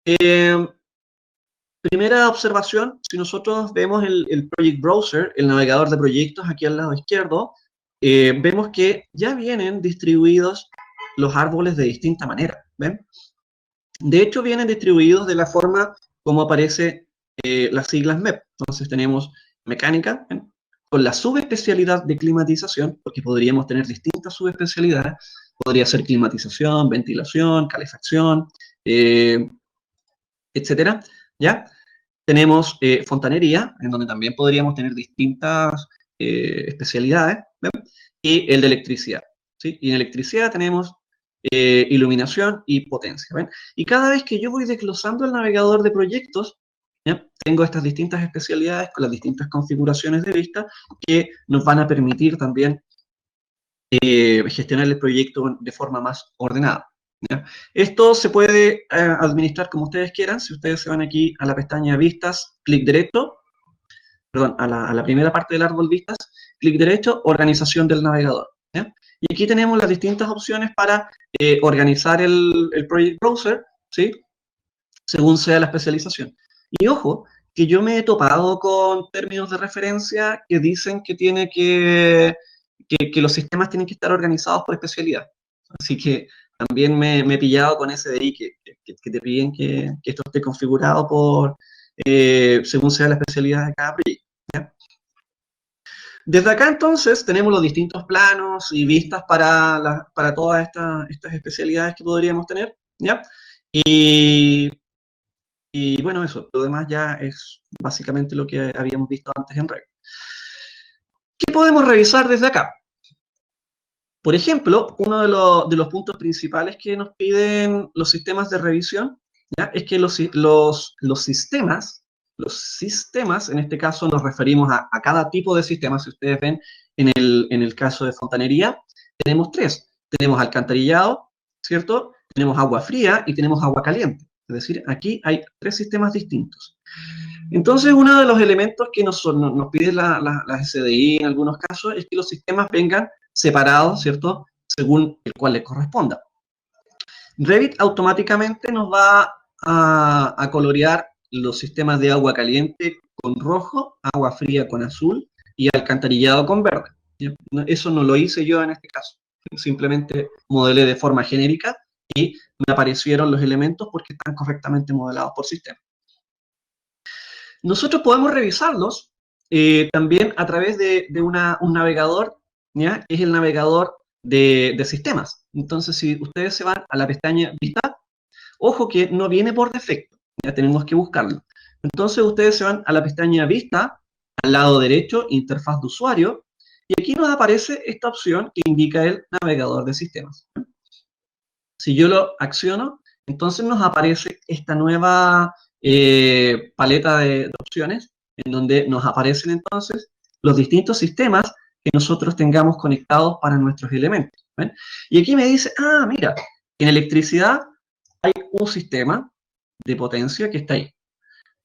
S1: etc. Primera observación, si nosotros vemos el Project Browser, el navegador de proyectos aquí al lado izquierdo, vemos que ya vienen distribuidos los árboles de distinta manera, ¿ven? De hecho, vienen distribuidos de la forma como aparece las siglas MEP. Entonces tenemos mecánica, ¿ven? Con la subespecialidad de climatización, porque podríamos tener distintas subespecialidades. Podría ser climatización, ventilación, calefacción, etcétera, ¿ya? Tenemos fontanería, en donde también podríamos tener distintas especialidades, ¿ven? Y el de electricidad, ¿sí? Y en electricidad tenemos iluminación y potencia, ¿ven? Y cada vez que yo voy desglosando el navegador de proyectos, ¿ya? Tengo estas distintas especialidades con las distintas configuraciones de vista que nos van a permitir también gestionar el proyecto de forma más ordenada. ¿Ya? Esto se puede administrar como ustedes quieran. Si ustedes se van aquí a la pestaña Vistas, clic derecho, perdón, a la primera parte del árbol Vistas, clic derecho, Organización del navegador. ¿Ya? Y aquí tenemos las distintas opciones para organizar el Project Browser, ¿sí? Según sea la especialización. Y ojo, que yo me he topado con términos de referencia que dicen que que los sistemas tienen que estar organizados por especialidad. Así que también me he pillado con ese de ahí que te piden que esto esté configurado según sea la especialidad de cada proyecto. ¿Ya? Desde acá entonces tenemos los distintos planos y vistas para todas estas especialidades que podríamos tener. ¿Ya? Y, y bueno, eso, lo demás ya es básicamente lo que habíamos visto antes en Revit. ¿Qué podemos revisar desde acá? Por ejemplo, uno de los puntos principales que nos piden los sistemas de revisión, ¿ya? Es que los sistemas, en este caso nos referimos a cada tipo de sistema. Si ustedes ven en el caso de fontanería, tenemos tres. Tenemos alcantarillado, ¿cierto? Tenemos agua fría y tenemos agua caliente. Es decir, aquí hay tres sistemas distintos. Entonces, uno de los elementos que nos pide la SDI en algunos casos es que los sistemas vengan separados, ¿cierto? Según el cual les corresponda. Revit automáticamente nos va a colorear los sistemas de agua caliente con rojo, agua fría con azul y alcantarillado con verde. Eso no lo hice yo en este caso. Simplemente modelé de forma genérica y me aparecieron los elementos porque están correctamente modelados por sistema. Nosotros podemos revisarlos también a través de un navegador, ¿ya? Es el navegador de sistemas. Entonces, si ustedes se van a la pestaña Vista, ojo que no viene por defecto, ya tenemos que buscarlo. Entonces, ustedes se van a la pestaña Vista, al lado derecho, Interfaz de usuario, y aquí nos aparece esta opción que indica el navegador de sistemas. Si yo lo acciono, entonces nos aparece esta nueva paleta de opciones, en donde nos aparecen entonces los distintos sistemas que nosotros tengamos conectados para nuestros elementos. ¿Ven? Y aquí me dice, ah, mira, en electricidad hay un sistema de potencia que está ahí.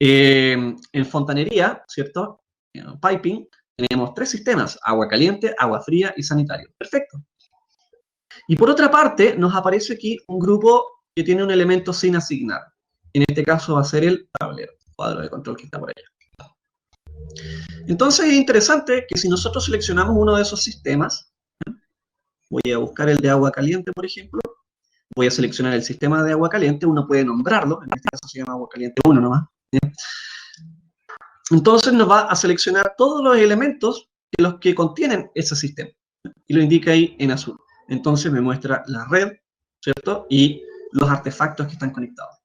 S1: En fontanería, ¿cierto? En piping, tenemos 3 sistemas, agua caliente, agua fría y sanitario. Perfecto. Y por otra parte, nos aparece aquí un grupo que tiene un elemento sin asignar. En este caso va a ser el tablero, cuadro de control que está por allá. Entonces es interesante que si nosotros seleccionamos uno de esos sistemas, voy a buscar el de agua caliente, por ejemplo, voy a seleccionar el sistema de agua caliente, uno puede nombrarlo, en este caso se llama agua caliente 1 nomás. ¿Bien? Entonces nos va a seleccionar todos los elementos de los que contienen ese sistema, y lo indica ahí en azul. Entonces me muestra la red, ¿cierto? Y los artefactos que están conectados.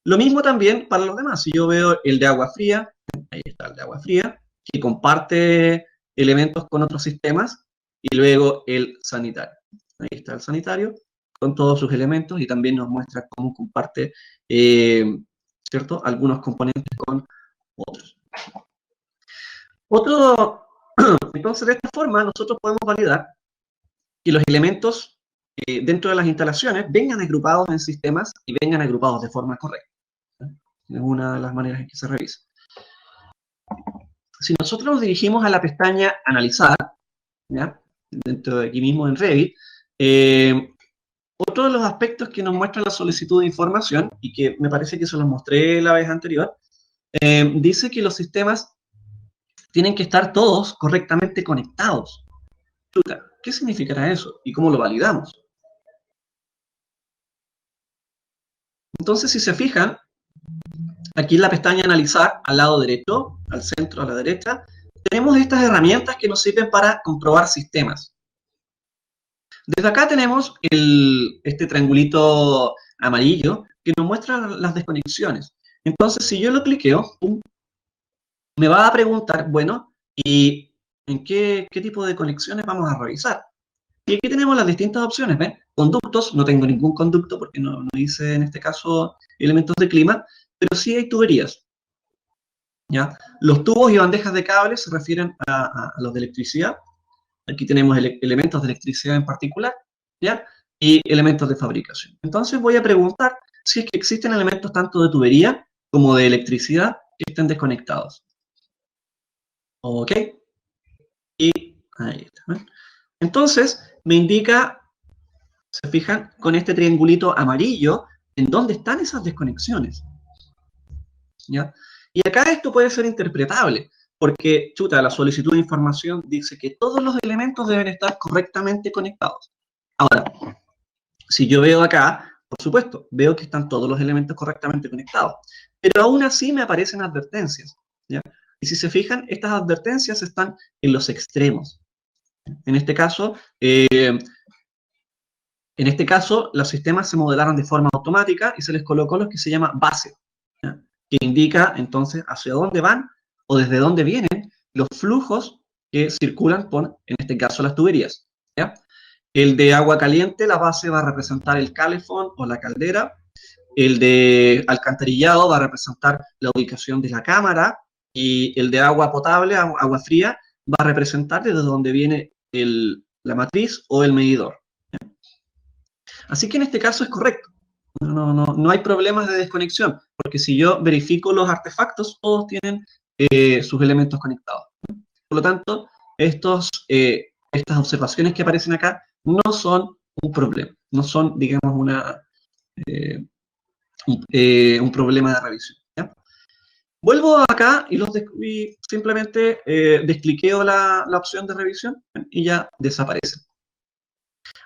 S1: Lo mismo también para los demás. Si yo veo el de agua fría, ahí está el de agua fría, que comparte elementos con otros sistemas, y luego el sanitario. Ahí está el sanitario, con todos sus elementos, y también nos muestra cómo comparte, ¿cierto?, algunos componentes con otros. Entonces, de esta forma, nosotros podemos validar que los elementos dentro de las instalaciones vengan agrupados en sistemas y vengan agrupados de forma correcta. Es una de las maneras en que se revisa. Si nosotros nos dirigimos a la pestaña Analizar, ¿ya?, dentro de aquí mismo en Revit, otro de los aspectos que nos muestra la solicitud de información, y que me parece que se los mostré la vez anterior, dice que los sistemas tienen que estar todos correctamente conectados. ¿Qué significará eso? ¿Y cómo lo validamos? Entonces, si se fijan, aquí en la pestaña Analizar, al lado derecho, al centro, a la derecha, tenemos estas herramientas que nos sirven para comprobar sistemas. Desde acá tenemos este triangulito amarillo que nos muestra las desconexiones. Entonces, si yo lo cliqueo, ¡pum!, me va a preguntar, bueno, ¿y en qué tipo de conexiones vamos a revisar? Y aquí tenemos las distintas opciones, ¿ven? Conductos, no tengo ningún conducto porque no hice en este caso elementos de clima, pero sí hay tuberías, ¿ya? Los tubos y bandejas de cables se refieren a los de electricidad. Aquí tenemos elementos de electricidad en particular, ¿ya? Y elementos de fabricación. Entonces voy a preguntar si es que existen elementos tanto de tubería como de electricidad que estén desconectados. ¿Ok? Y ahí está, ¿ven? Entonces me indica, se fijan, con este triangulito amarillo, en dónde están esas desconexiones, ¿ya? Y acá esto puede ser interpretable, porque, chuta, la solicitud de información dice que todos los elementos deben estar correctamente conectados. Ahora, si yo veo acá, por supuesto, veo que están todos los elementos correctamente conectados, pero aún así me aparecen advertencias, ¿ya? Y si se fijan, estas advertencias están en los extremos. En este caso, los sistemas se modelaron de forma automática y se les colocó lo que se llama base, ¿ya?, que indica entonces hacia dónde van o desde dónde vienen los flujos que circulan por, en este caso, las tuberías, ¿ya? El de agua caliente, la base va a representar el calefón o la caldera. El de alcantarillado va a representar la ubicación de la cámara. Y el de agua potable, agua fría, va a representar desde donde viene la matriz o el medidor. Así que en este caso es correcto. No hay problemas de desconexión, porque si yo verifico los artefactos, todos tienen sus elementos conectados. Por lo tanto, estas observaciones que aparecen acá no son un problema, no son, digamos, un problema de revisión, ¿ya? Vuelvo acá y simplemente descliqueo la opción de revisión y ya desaparece.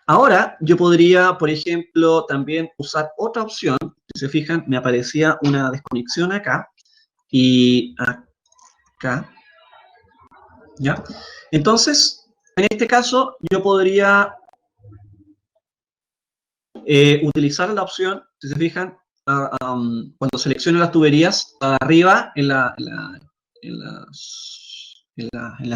S1: Ahora, yo podría, por ejemplo, también usar otra opción. Si se fijan, me aparecía una desconexión acá y acá, ¿ya? Entonces, En este caso, yo podría utilizar la opción, si se fijan, cuando selecciono las tuberías, arriba en las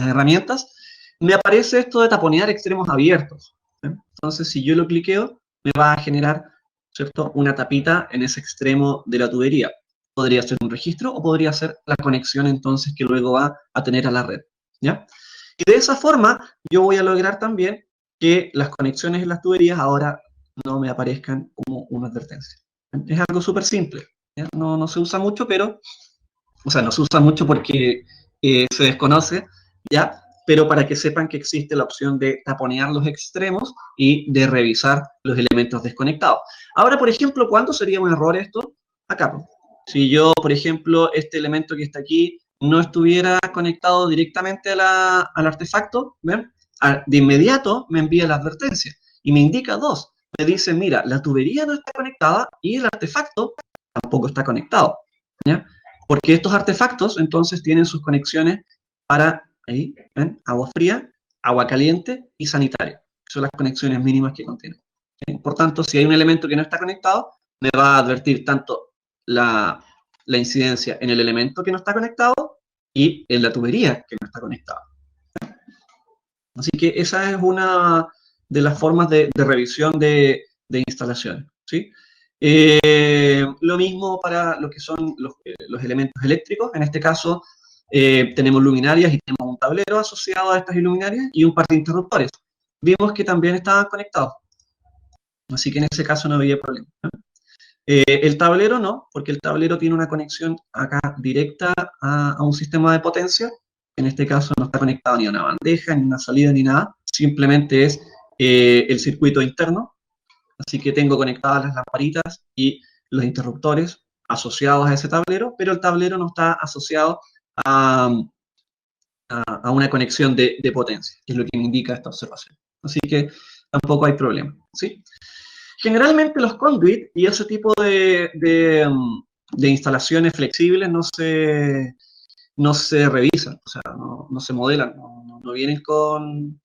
S1: herramientas, me aparece esto de taponear extremos abiertos. ¿Sí? Entonces, si yo lo cliqueo, me va a generar, ¿cierto?, una tapita en ese extremo de la tubería. Podría ser un registro o podría ser la conexión entonces que luego va a tener a la red. ¿Ya? Y de esa forma, yo voy a lograr también que las conexiones en las tuberías ahora no me aparezcan como una advertencia. Es algo súper simple. ¿Ya? No, no se usa mucho, pero, o sea, no se usa mucho porque se desconoce, ¿ya? Pero para que sepan que existe la opción de taponear los extremos y de revisar los elementos desconectados. Ahora, por ejemplo, ¿cuándo sería un error esto? Acá. Si yo, por ejemplo, este elemento que está aquí no estuviera conectado directamente al artefacto, ¿ven? De inmediato me envía la advertencia y me indica dos. Me dice, mira, la tubería no está conectada y el artefacto tampoco está conectado. ¿Ya? Porque estos artefactos entonces tienen sus conexiones para, ahí, ¿ven? Agua fría, agua caliente y sanitaria. Son las conexiones mínimas que contienen. ¿Sí? Por tanto, si hay un elemento que no está conectado, me va a advertir tanto la incidencia en el elemento que no está conectado y en la tubería que no está conectada. Así que esa es una de las formas de revisión de instalaciones. ¿Sí? Lo mismo para lo que son los elementos eléctricos. En este caso, tenemos luminarias y tenemos un tablero asociado a estas luminarias y un par de interruptores. Vimos que también estaban conectados. Así que en ese caso no había problema. El tablero no, porque el tablero tiene una conexión acá directa a un sistema de potencia. En este caso no está conectado ni a una bandeja, ni a una salida, ni nada. Simplemente es el circuito interno. Así que tengo conectadas las lamparitas y los interruptores asociados a ese tablero, pero el tablero no está asociado a, a una conexión de potencia, que es lo que me indica esta observación. Así que tampoco hay problema. ¿Sí? Generalmente los conduit y ese tipo de instalaciones flexibles no se revisan, o sea, no se modelan, no vienen con,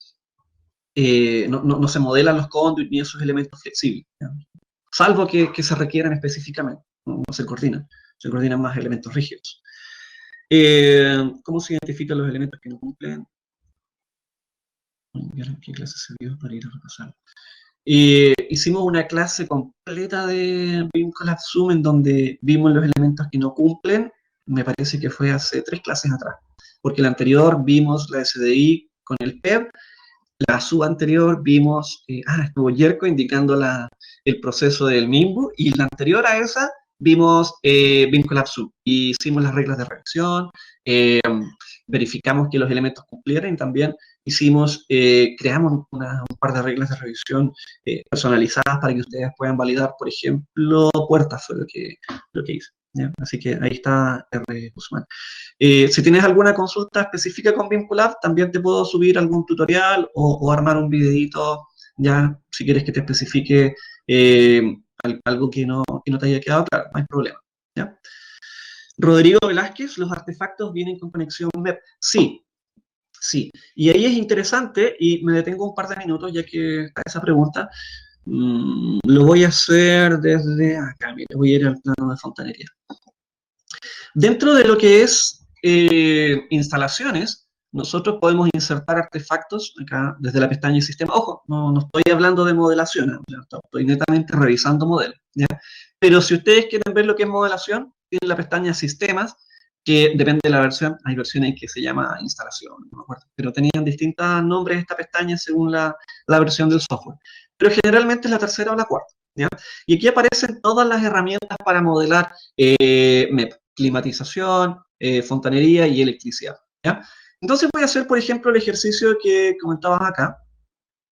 S1: no se modelan los conduit ni esos elementos flexibles, ¿ya? Salvo que se requieran específicamente, no se coordinan más elementos rígidos. ¿Cómo se identifican los elementos que no cumplen? ¿Qué clase se dio para ir a repasar? Hicimos una clase completa de Beam Collapse Zoom en donde vimos los elementos que no cumplen, me parece que fue hace 3 clases atrás, porque la anterior vimos la SDI con el PEB, la subanterior vimos, estuvo Yerko indicando el proceso del MIMBU, y la anterior a esa vimos Beam Collapse Zoom, y hicimos las reglas de reacción, verificamos que los elementos cumplieran y también creamos un par de reglas de revisión personalizadas para que ustedes puedan validar, por ejemplo, puertas, fue lo que hice. ¿Ya? Así que ahí está R. Guzmán. Si tienes alguna consulta específica con Vinculab, también te puedo subir algún tutorial o armar un videito, ya, si quieres que te especifique algo que no te haya quedado claro, no hay problema. ¿Ya? Rodrigo Velázquez, ¿los artefactos vienen con conexión web? Sí, sí. Y ahí es interesante, y me detengo un par de minutos ya que está esa pregunta. Lo voy a hacer desde acá, mire, voy a ir al plano de fontanería. Dentro de lo que es instalaciones, nosotros podemos insertar artefactos acá desde la pestaña de sistema. Ojo, no estoy hablando de modelación, estoy netamente revisando modelos, ¿ya? Pero si ustedes quieren ver lo que es modelación, tienen la pestaña sistemas, que depende de la versión. Hay versiones que se llama instalación, no me acuerdo, pero tenían distintos nombres esta pestaña según la versión del software. Pero generalmente es la tercera o la cuarta, ¿ya? Y aquí aparecen todas las herramientas para modelar MEP, climatización, fontanería y electricidad, ¿ya? Entonces voy a hacer, por ejemplo, el ejercicio que comentabas acá.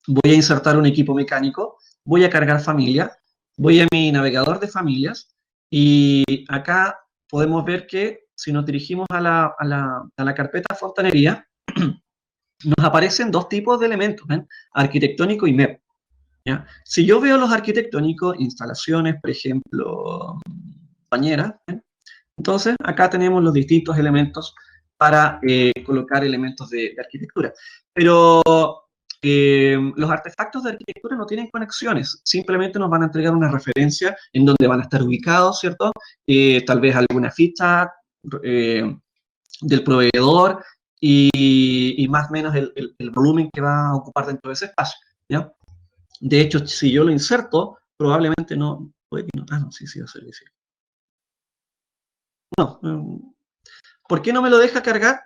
S1: Voy a insertar un equipo mecánico, voy a cargar familia, voy a mi navegador de familias y acá podemos ver que si nos dirigimos a la carpeta fontanería, nos aparecen dos tipos de elementos, ¿ven? Arquitectónico y MEP. ¿Ya? Si yo veo los arquitectónicos, instalaciones, por ejemplo, bañeras, ¿ven? Entonces acá tenemos los distintos elementos para colocar elementos de arquitectura. Pero los artefactos de arquitectura no tienen conexiones, simplemente nos van a entregar una referencia en donde van a estar ubicados, ¿cierto? Tal vez alguna ficha del proveedor y más o menos el volumen que va a ocupar dentro de ese espacio, ¿ya? De hecho, si yo lo inserto, probablemente no, puede que no, no, sí, va a ser visible. No, ¿por qué no me lo deja cargar?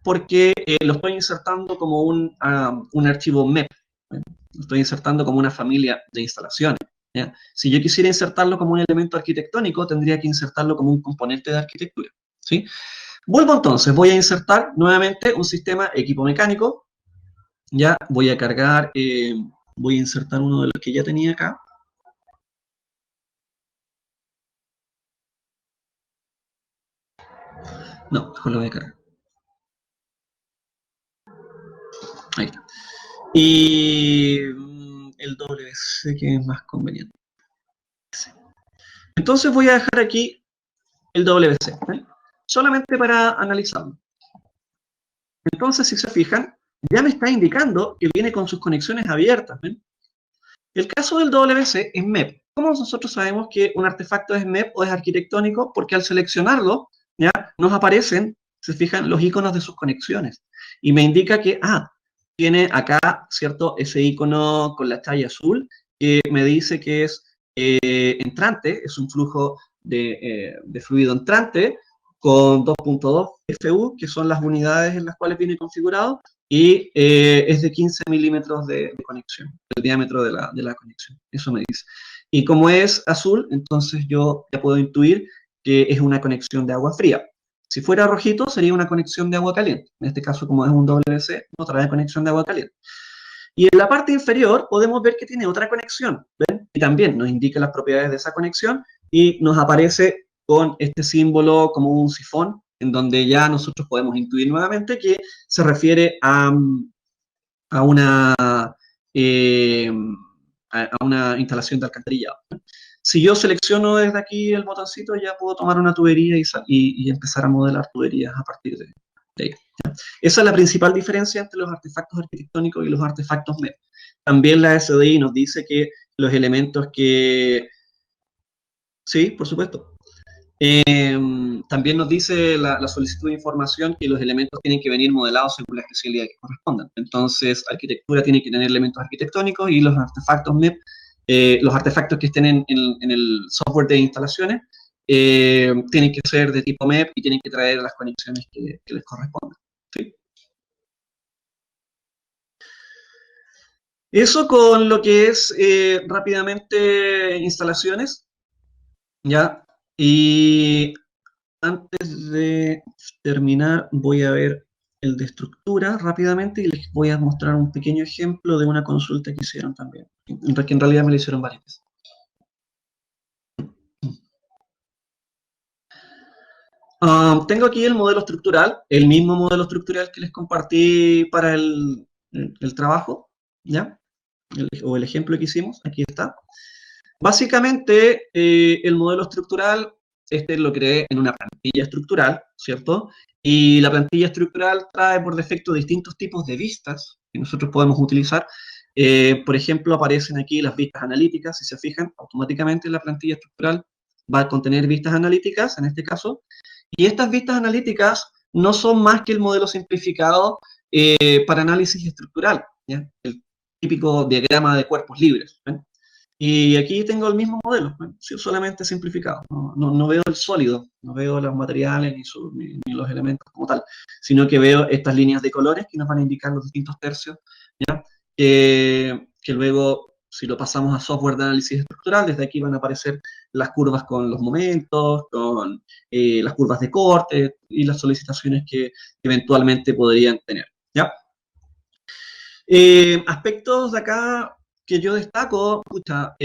S1: Porque lo estoy insertando como un archivo MEP, lo estoy insertando como una familia de instalaciones, ¿ya? Si yo quisiera insertarlo como un elemento arquitectónico, tendría que insertarlo como un componente de arquitectura, ¿sí? Vuelvo entonces, voy a insertar nuevamente un sistema equipo mecánico, ya voy a cargar, voy a insertar uno de los que ya tenía acá. No, mejor lo voy a cargar. Ahí está. Y el WC que es más conveniente. Entonces voy a dejar aquí el WC, ¿eh? Solamente para analizarlo. Entonces, si se fijan, ya me está indicando que viene con sus conexiones abiertas, ¿ven? El caso del WC es MEP. ¿Cómo nosotros sabemos que un artefacto es MEP o es arquitectónico? Porque al seleccionarlo, ya nos aparecen, se fijan, los iconos de sus conexiones. Y me indica que, tiene acá, ¿cierto? Ese icono con la talla azul, que me dice que es entrante, es un flujo de fluido entrante con 2.2 FU, que son las unidades en las cuales viene configurado, y es de 15 milímetros de conexión, el diámetro de la conexión, eso me dice. Y como es azul, entonces yo ya puedo intuir que es una conexión de agua fría. Si fuera rojito, sería una conexión de agua caliente. En este caso, como es un WC, no trae conexión de agua caliente. Y en la parte inferior podemos ver que tiene otra conexión, ¿ven? Y también nos indica las propiedades de esa conexión y nos aparece con este símbolo como un sifón, en donde ya nosotros podemos intuir nuevamente que se refiere a una, eh, a una instalación de alcantarillado. Si yo selecciono desde aquí el botoncito, ya puedo tomar una tubería y empezar a modelar tuberías a partir de ella. Esa es la principal diferencia entre los artefactos arquitectónicos y los artefactos MEP. También la SDI nos dice que los elementos que... Sí, por supuesto. También nos dice la solicitud de información que los elementos tienen que venir modelados según la especialidad que correspondan. Entonces, arquitectura tiene que tener elementos arquitectónicos y los artefactos MEP, los artefactos que estén en el software de instalaciones, tienen que ser de tipo MEP y tienen que traer las conexiones que les correspondan. ¿Sí? Eso con lo que es rápidamente instalaciones, ¿ya? Y antes de terminar, voy a ver el de estructura rápidamente y les voy a mostrar un pequeño ejemplo de una consulta que hicieron también, que en realidad me lo hicieron varias veces. Tengo aquí el modelo estructural, el mismo modelo estructural que les compartí para el trabajo, ¿ya? O el ejemplo que hicimos, aquí está. Básicamente, el modelo estructural, este lo creé en una plantilla estructural, ¿cierto? Y la plantilla estructural trae por defecto distintos tipos de vistas que nosotros podemos utilizar. Por ejemplo, aparecen aquí las vistas analíticas, si se fijan, automáticamente la plantilla estructural va a contener vistas analíticas, en este caso, y estas vistas analíticas no son más que el modelo simplificado para análisis estructural, ¿ya? El típico diagrama de cuerpos libres, ¿ven? Y aquí tengo el mismo modelo, ¿ven? Solamente simplificado. No veo el sólido, no veo los materiales ni los elementos como tal, sino que veo estas líneas de colores que nos van a indicar los distintos tercios, ¿ya? Que luego, si lo pasamos a software de análisis estructural, desde aquí van a aparecer las curvas con los momentos, con las curvas de corte y las solicitaciones que eventualmente podrían tener, ¿ya? Aspectos de acá que yo destaco, escucha,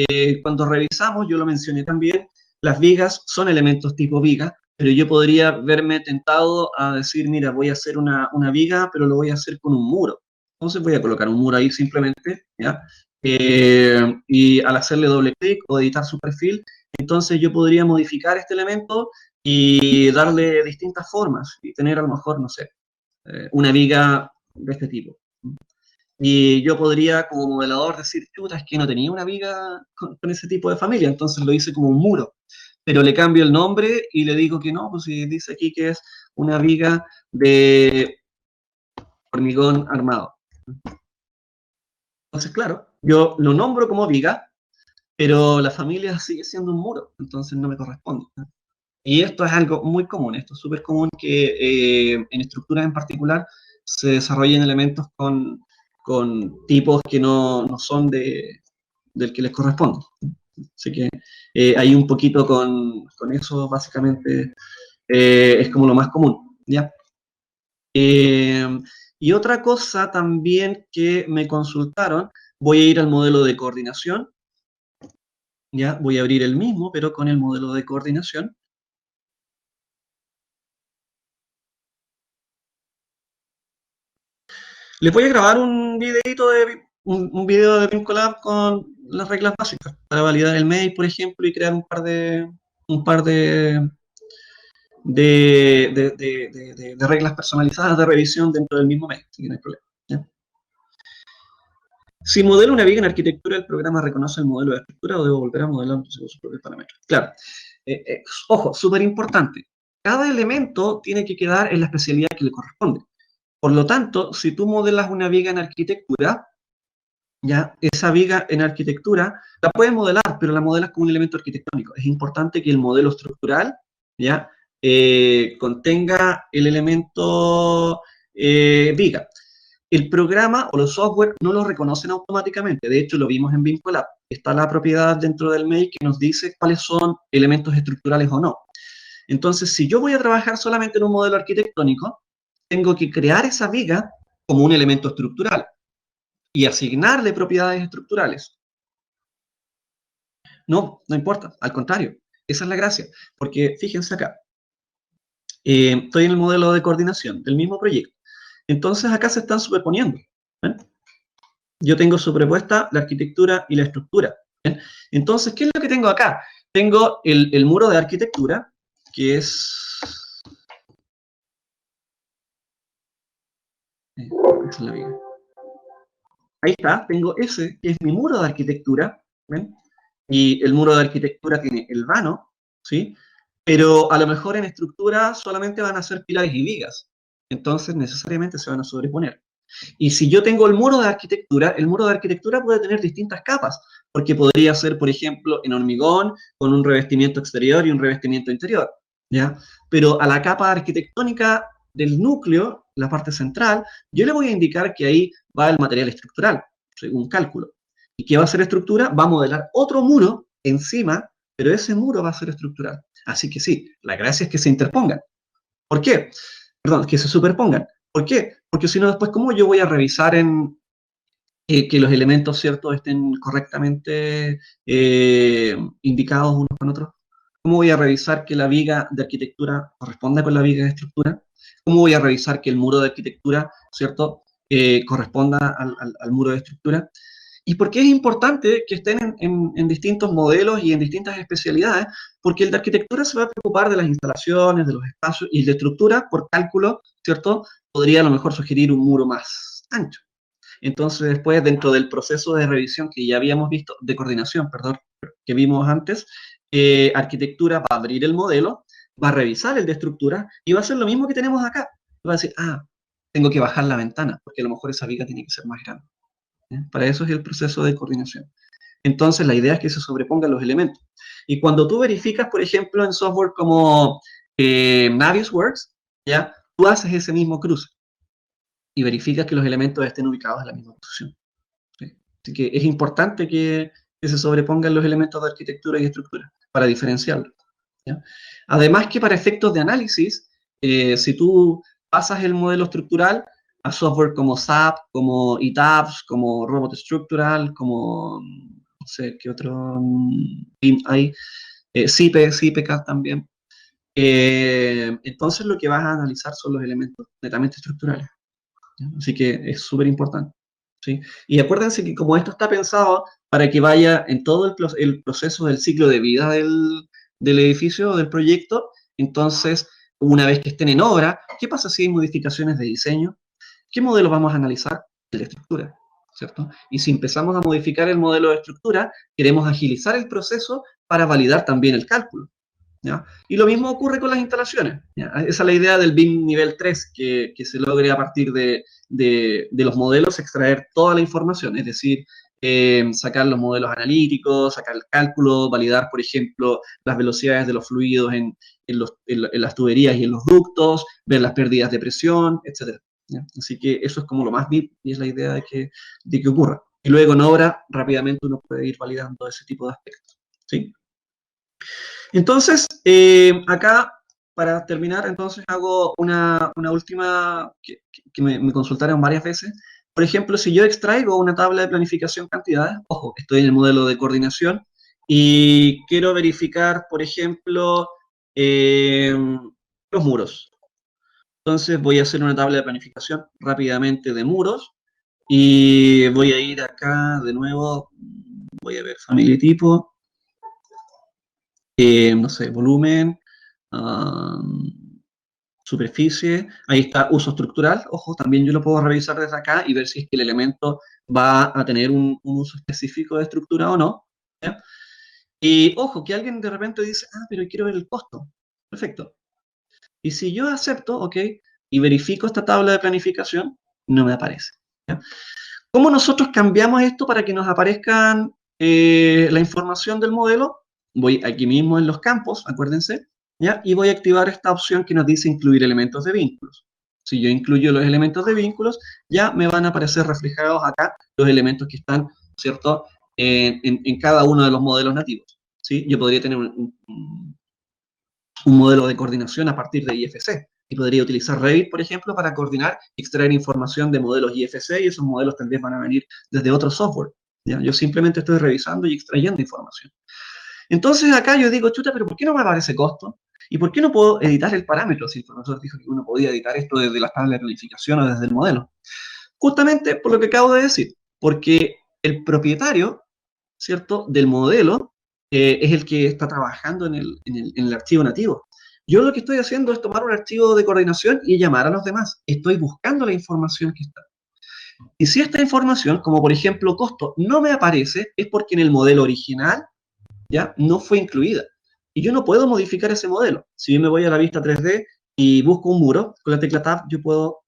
S1: cuando revisamos, yo lo mencioné también, las vigas son elementos tipo viga, pero yo podría verme tentado a decir, mira, voy a hacer una viga, pero lo voy a hacer con un muro. Entonces voy a colocar un muro ahí simplemente, ¿ya? Y al hacerle doble clic o editar su perfil, entonces yo podría modificar este elemento y darle distintas formas y tener a lo mejor, no sé, una viga de este tipo. Y yo podría, como modelador, decir, chuta, es que no tenía una viga con ese tipo de familia, entonces lo hice como un muro. Pero le cambio el nombre y le digo que no, pues si dice aquí que es una viga de hormigón armado. Entonces, claro, yo lo nombro como viga, pero la familia sigue siendo un muro, entonces no me corresponde. Y esto es algo muy común, esto es súper común que en estructuras en particular se desarrollen elementos con tipos que no son del que les corresponde. Así que ahí un poquito con eso básicamente es como lo más común, ¿ya? Eh, y otra cosa también que me consultaron, voy a ir al modelo de coordinación, ¿ya? Voy a abrir el mismo, pero con el modelo de coordinación. Les voy a grabar un video de Vincolab con las reglas básicas para validar el mail, por ejemplo, y crear un par de reglas personalizadas de revisión dentro del mismo mail, así que no hay problema. ¿Ya? Si modelo una viga en arquitectura, el programa reconoce el modelo de estructura o debo volver a modelar según sus propios parámetros. Claro. Ojo, súper importante. Cada elemento tiene que quedar en la especialidad que le corresponde. Por lo tanto, si tú modelas una viga en arquitectura, ya esa viga en arquitectura la puedes modelar, pero la modelas como un elemento arquitectónico. Es importante que el modelo estructural ya contenga el elemento viga. El programa o los software no lo reconocen automáticamente. De hecho, lo vimos en Vincolab. Está la propiedad dentro del mail que nos dice cuáles son elementos estructurales o no. Entonces, si yo voy a trabajar solamente en un modelo arquitectónico, tengo que crear esa viga como un elemento estructural y asignarle propiedades estructurales. No, no importa, al contrario, esa es la gracia, porque fíjense acá, estoy en el modelo de coordinación del mismo proyecto, entonces acá se están superponiendo. ¿Ven? Yo tengo superpuesta la arquitectura y la estructura. ¿Ven? Entonces, ¿qué es lo que tengo acá? Tengo el muro de arquitectura, que es... esa es la viga. Ahí está, tengo ese, que es mi muro de arquitectura, ¿ven? Y el muro de arquitectura tiene el vano, ¿sí? Pero a lo mejor en estructura solamente van a ser pilares y vigas, entonces necesariamente se van a sobreponer. Y si yo tengo el muro de arquitectura puede tener distintas capas, porque podría ser, por ejemplo, en hormigón, con un revestimiento exterior y un revestimiento interior, ¿ya? Pero a la capa arquitectónica del núcleo, la parte central, yo le voy a indicar que ahí va el material estructural, según cálculo. ¿Y qué va a ser estructura? Va a modelar otro muro encima, pero ese muro va a ser estructural. Así que sí, la gracia es que se interpongan. ¿Por qué? Perdón, que se superpongan. ¿Por qué? Porque si no, después, ¿cómo yo voy a revisar que los elementos, ¿cierto?, estén correctamente indicados unos con otros? ¿Cómo voy a revisar que la viga de arquitectura corresponda con la viga de estructura? ¿Cómo voy a revisar que el muro de arquitectura, ¿cierto?, corresponda al muro de estructura? ¿Y por qué es importante que estén en distintos modelos y en distintas especialidades? Porque el de arquitectura se va a preocupar de las instalaciones, de los espacios, y el de estructura, por cálculo, ¿cierto?, podría a lo mejor sugerir un muro más ancho. Entonces, después, dentro del proceso de revisión que ya habíamos visto, de coordinación, perdón, que vimos antes, arquitectura va a abrir el modelo, va a revisar el de estructura y va a hacer lo mismo que tenemos acá. Va a decir, tengo que bajar la ventana, porque a lo mejor esa viga tiene que ser más grande. Para eso es el proceso de coordinación. Entonces, la idea es que se sobrepongan los elementos. Y cuando tú verificas, por ejemplo, en software como Navisworks, ¿ya? Tú haces ese mismo cruce y verificas que los elementos estén ubicados en la misma posición. ¿Sí? Así que es importante que se sobrepongan los elementos de arquitectura y estructura para diferenciarlos. ¿Ya? Además que para efectos de análisis, si tú pasas el modelo estructural a software como SAP, como ETABS, como Robot Structural, como, no sé, ¿qué otro hay? CIPE, CIPECAD también. Entonces lo que vas a analizar son los elementos netamente estructurales. ¿Ya? Así que es súper importante. ¿Sí? Y acuérdense que como esto está pensado para que vaya en todo el proceso del ciclo de vida del edificio o del proyecto, entonces, una vez que estén en obra, ¿qué pasa si hay modificaciones de diseño? ¿Qué modelo vamos a analizar? De la estructura. ¿cierto? Y si empezamos a modificar el modelo de estructura, queremos agilizar el proceso para validar también el cálculo, ¿ya? Y lo mismo ocurre con las instalaciones, ¿ya? Esa es la idea del BIM nivel 3, que se logre a partir de los modelos extraer toda la información, es decir, sacar los modelos analíticos, sacar el cálculo, validar, por ejemplo, las velocidades de los fluidos en las tuberías y en los ductos, ver las pérdidas de presión, etc. ¿Ya? Así que eso es como lo más VIP y es la idea de que ocurra. Y luego en obra, rápidamente uno puede ir validando ese tipo de aspectos, ¿sí? Entonces, acá, para terminar, entonces hago una última que me consultaron varias veces. Por ejemplo, si yo extraigo una tabla de planificación cantidades, ojo, estoy en el modelo de coordinación y quiero verificar, por ejemplo, los muros. Entonces voy a hacer una tabla de planificación rápidamente de muros y voy a ir acá de nuevo, voy a ver familia y tipo, no sé, volumen, superficie, ahí está uso estructural, ojo, también yo lo puedo revisar desde acá y ver si es que el elemento va a tener un uso específico de estructura o no, ¿ya? Y ojo, que alguien de repente dice, pero quiero ver el costo. Perfecto. Y si yo acepto, ok, y verifico esta tabla de planificación, no me aparece, ¿ya? ¿Cómo nosotros cambiamos esto para que nos aparezcan la información del modelo? Voy aquí mismo en los campos, acuérdense, ¿ya? Y voy a activar esta opción que nos dice incluir elementos de vínculos. Si yo incluyo los elementos de vínculos, ya me van a aparecer reflejados acá los elementos que están, ¿cierto?, en cada uno de los modelos nativos, ¿sí? Yo podría tener un modelo de coordinación a partir de IFC. Y podría utilizar Revit, por ejemplo, para coordinar y extraer información de modelos IFC, y esos modelos tal vez van a venir desde otro software, ¿ya? Yo simplemente estoy revisando y extrayendo información. Entonces acá yo digo, chuta, pero ¿por qué no me aparece costo? ¿Y por qué no puedo editar el parámetro? Si el profesor dijo que uno podía editar esto desde la tabla de planificación o desde el modelo. Justamente por lo que acabo de decir, porque el propietario, ¿cierto?, del modelo es el que está trabajando en el archivo nativo. Yo lo que estoy haciendo es tomar un archivo de coordinación y llamar a los demás. Estoy buscando la información que está. Y si esta información, como por ejemplo costo, no me aparece, es porque en el modelo original ya no fue incluida. Y yo no puedo modificar ese modelo. Si yo me voy a la vista 3D y busco un muro, con la tecla Tab yo puedo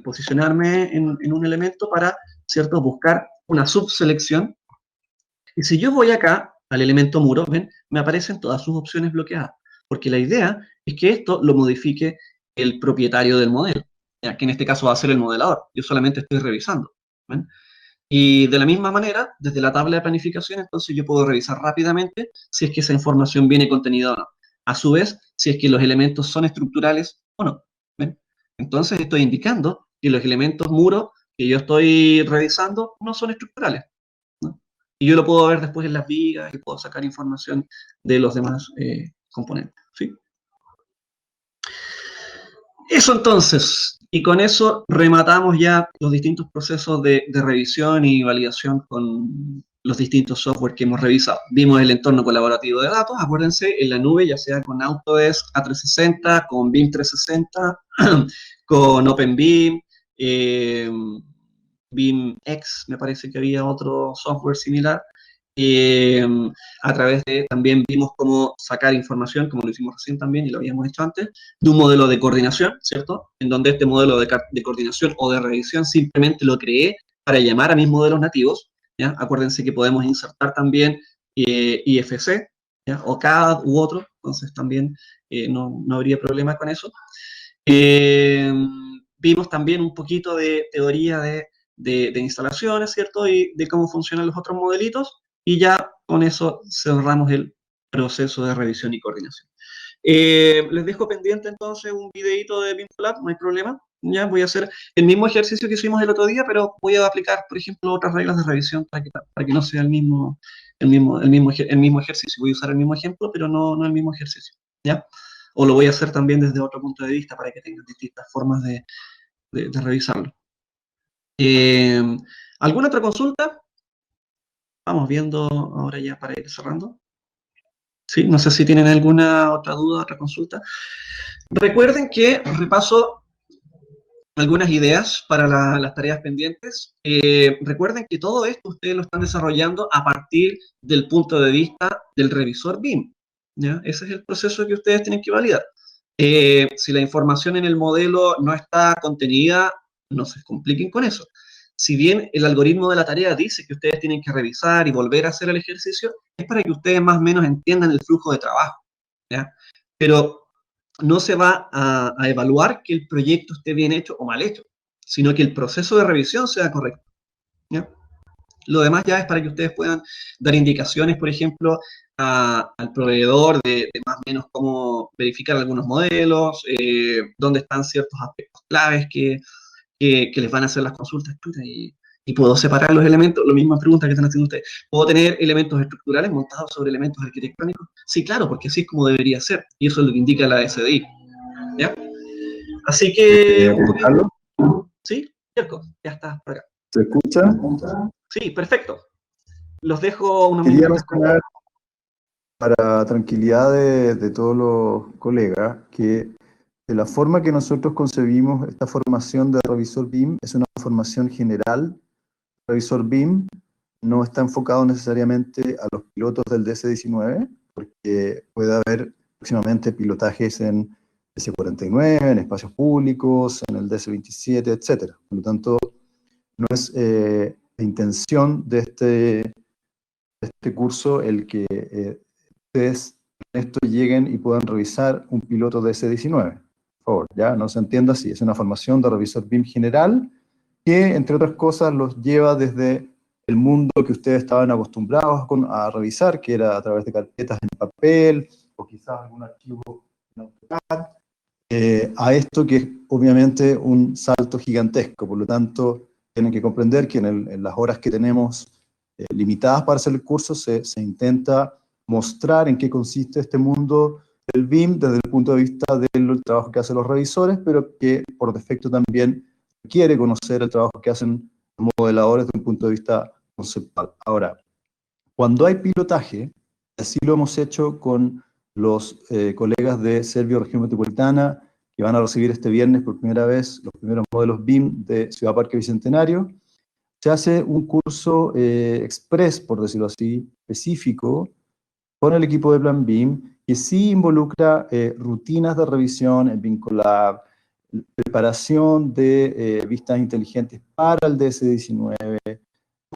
S1: posicionarme en un elemento para, ¿cierto?, buscar una subselección. Y si yo voy acá al elemento muro, ven, me aparecen todas sus opciones bloqueadas. Porque la idea es que esto lo modifique el propietario del modelo, ya que en este caso va a ser el modelador. Yo solamente estoy revisando, ¿ven? Y de la misma manera, desde la tabla de planificación, entonces yo puedo revisar rápidamente si es que esa información viene contenida o no. A su vez, si es que los elementos son estructurales o no. ¿Ven? Entonces estoy indicando que los elementos muros que yo estoy revisando no son estructurales, ¿no? Y yo lo puedo ver después en las vigas y puedo sacar información de los demás componentes, ¿sí? Eso entonces, y con eso rematamos ya los distintos procesos de revisión y validación con los distintos software que hemos revisado. Vimos el entorno colaborativo de datos, acuérdense, en la nube, ya sea con Autodesk A360, con BIM 360, con OpenBIM, BIMX, me parece que había otro software similar. Eh, a través de, también vimos cómo sacar información, como lo hicimos recién también y lo habíamos hecho antes, de un modelo de coordinación, ¿cierto? En donde este modelo de coordinación o de revisión simplemente lo creé para llamar a mis modelos nativos, ¿ya? Acuérdense que podemos insertar también IFC, ¿ya? O CAD u otro, entonces también no habría problema con eso. Vimos también un poquito de teoría de instalaciones, ¿cierto? Y de cómo funcionan los otros modelitos, y ya con eso cerramos el proceso de revisión y coordinación. Les dejo pendiente entonces un videito de BIMLab, no hay problema. Ya voy a hacer el mismo ejercicio que hicimos el otro día, pero voy a aplicar, por ejemplo, otras reglas de revisión para que no sea el mismo ejercicio. Voy a usar el mismo ejemplo, pero no el mismo ejercicio, ¿ya? O lo voy a hacer también desde otro punto de vista para que tengan distintas formas de revisarlo. Eh, ¿Alguna otra consulta? Vamos viendo ahora ya para ir cerrando. Sí, no sé si tienen alguna otra duda, otra consulta. Recuerden que repaso algunas ideas para las tareas pendientes. Recuerden que todo esto ustedes lo están desarrollando a partir del punto de vista del revisor BIM, ¿ya? Ese es el proceso que ustedes tienen que validar. Si la información en el modelo no está contenida, no se compliquen con eso. Si bien el algoritmo de la tarea dice que ustedes tienen que revisar y volver a hacer el ejercicio, es para que ustedes más o menos entiendan el flujo de trabajo, ¿ya? Pero no se va a evaluar que el proyecto esté bien hecho o mal hecho, sino que el proceso de revisión sea correcto, ¿ya? Lo demás ya es para que ustedes puedan dar indicaciones, por ejemplo, al proveedor de más o menos cómo verificar algunos modelos, dónde están ciertos aspectos claves que les van a hacer las consultas. Y puedo separar los elementos, la misma pregunta que están haciendo ustedes. ¿Puedo tener elementos estructurales montados sobre elementos arquitectónicos? Sí, claro, porque así es como debería ser. Y eso es lo que indica la SDI, ¿ya? Así que, un poquito.
S2: Carlos,
S1: ¿Sí? Yerko, ya está por acá.
S2: ¿se escucha?
S1: Sí, perfecto. Los dejo unos
S2: Quería
S1: minutitos con...
S2: mencionar, para tranquilidad de todos los colegas, que de la forma que nosotros concebimos esta formación de revisor BIM es una formación general. Revisor BIM no está enfocado necesariamente a los pilotos del DS-19, porque puede haber próximamente pilotajes en DS-49, en espacios públicos, en el DS-27, etc. Por lo tanto, no es la intención de este curso el que ustedes en esto lleguen y puedan revisar un piloto de DS-19. Por favor, ya no se entienda así. Es una formación de revisor BIM general que, entre otras cosas, los lleva desde el mundo que ustedes estaban acostumbrados a revisar, que era a través de carpetas en papel o quizás algún archivo en AutoCAD, a esto que es obviamente un salto gigantesco. Por lo tanto, tienen que comprender que en las horas que tenemos limitadas para hacer el curso se intenta mostrar en qué consiste este mundo del BIM desde el punto de vista del trabajo que hacen los revisores, pero que por defecto también quiere conocer el trabajo que hacen los modeladores desde un punto de vista conceptual. Ahora, cuando hay pilotaje, así lo hemos hecho con los colegas de Servio Región Metropolitana, que van a recibir este viernes por primera vez los primeros modelos BIM de Ciudad Parque Bicentenario. Se hace un curso express, por decirlo así, específico, con el equipo de Plan BIM, que sí involucra rutinas de revisión en BIM Collab, preparación de vistas inteligentes para el DS-19,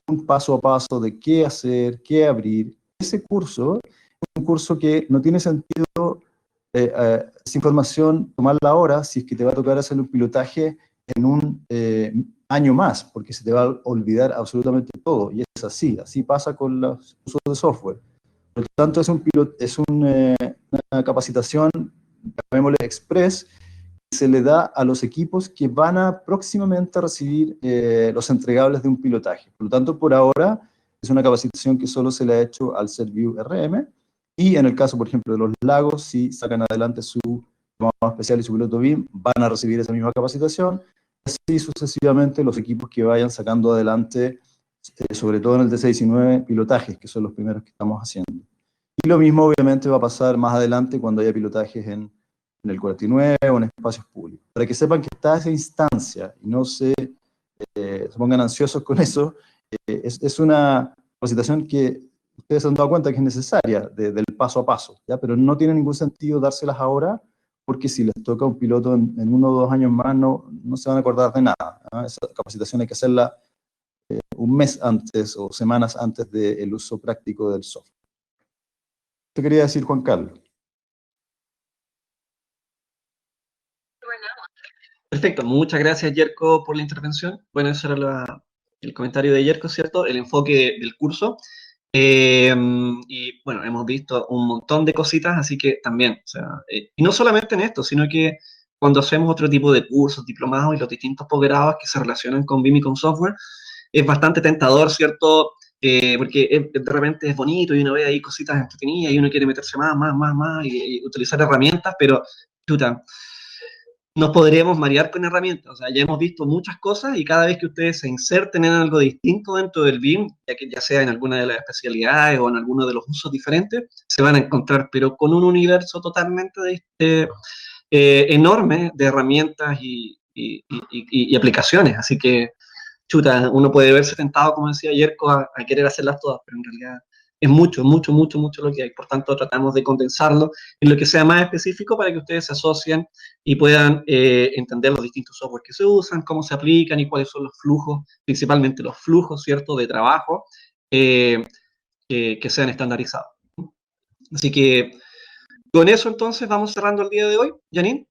S2: un paso a paso de qué hacer, qué abrir. Ese curso es un curso que no tiene sentido esa información tomarla ahora si es que te va a tocar hacer un pilotaje en un año más, porque se te va a olvidar absolutamente todo. Y es así, así pasa con los usos de software. Por lo tanto, es una capacitación, llamémosle express, que se le da a los equipos que van a próximamente recibir los entregables de un pilotaje. Por lo tanto, por ahora, es una capacitación que solo se le ha hecho al ServiewRM, RM, y en el caso, por ejemplo, de los lagos, si sacan adelante su llamado especial y su piloto BIM, van a recibir esa misma capacitación, así sucesivamente los equipos que vayan sacando adelante, sobre todo en el DC-19, pilotajes, que son los primeros que estamos haciendo. Y lo mismo obviamente va a pasar más adelante cuando haya pilotajes en el 49 o en espacios públicos. Para que sepan que está esa instancia y no se pongan ansiosos con eso, es una capacitación que ustedes se han dado cuenta que es necesaria del paso a paso, ¿ya? Pero no tiene ningún sentido dárselas ahora, porque si les toca un piloto en 1 o 2 años más, no se van a acordar de nada, ¿no? Esa capacitación hay que hacerla un mes antes o semanas antes del uso práctico del software. ¿Qué quería decir, Juan Carlos?
S1: Perfecto, muchas gracias Yerko por la intervención. Bueno, ese era el comentario de Yerko, ¿cierto? El enfoque del curso. Y bueno, hemos visto un montón de cositas, así que también, o sea, y no solamente en esto, sino que cuando hacemos otro tipo de cursos, diplomados y los distintos posgrados que se relacionan con BIM y con software, es bastante tentador, ¿cierto? Porque de repente es bonito y uno ve ahí cositas entretenidas y uno quiere meterse más y utilizar herramientas, pero chuta, nos podríamos marear con herramientas. O sea, ya hemos visto muchas cosas y cada vez que ustedes se inserten en algo distinto dentro del BIM, ya sea en alguna de las especialidades o en alguno de los usos diferentes, se van a encontrar, pero con un universo totalmente enorme de herramientas y aplicaciones. Así que, chuta, uno puede verse tentado, como decía Yerko, a querer hacerlas todas, pero en realidad es mucho, mucho, mucho, mucho lo que hay. Por tanto, tratamos de condensarlo en lo que sea más específico para que ustedes se asocien y puedan entender los distintos software que se usan, cómo se aplican y cuáles son los flujos, principalmente los flujos, ¿cierto?, de trabajo que sean estandarizados. Así que con eso entonces vamos cerrando el día de hoy. Janine.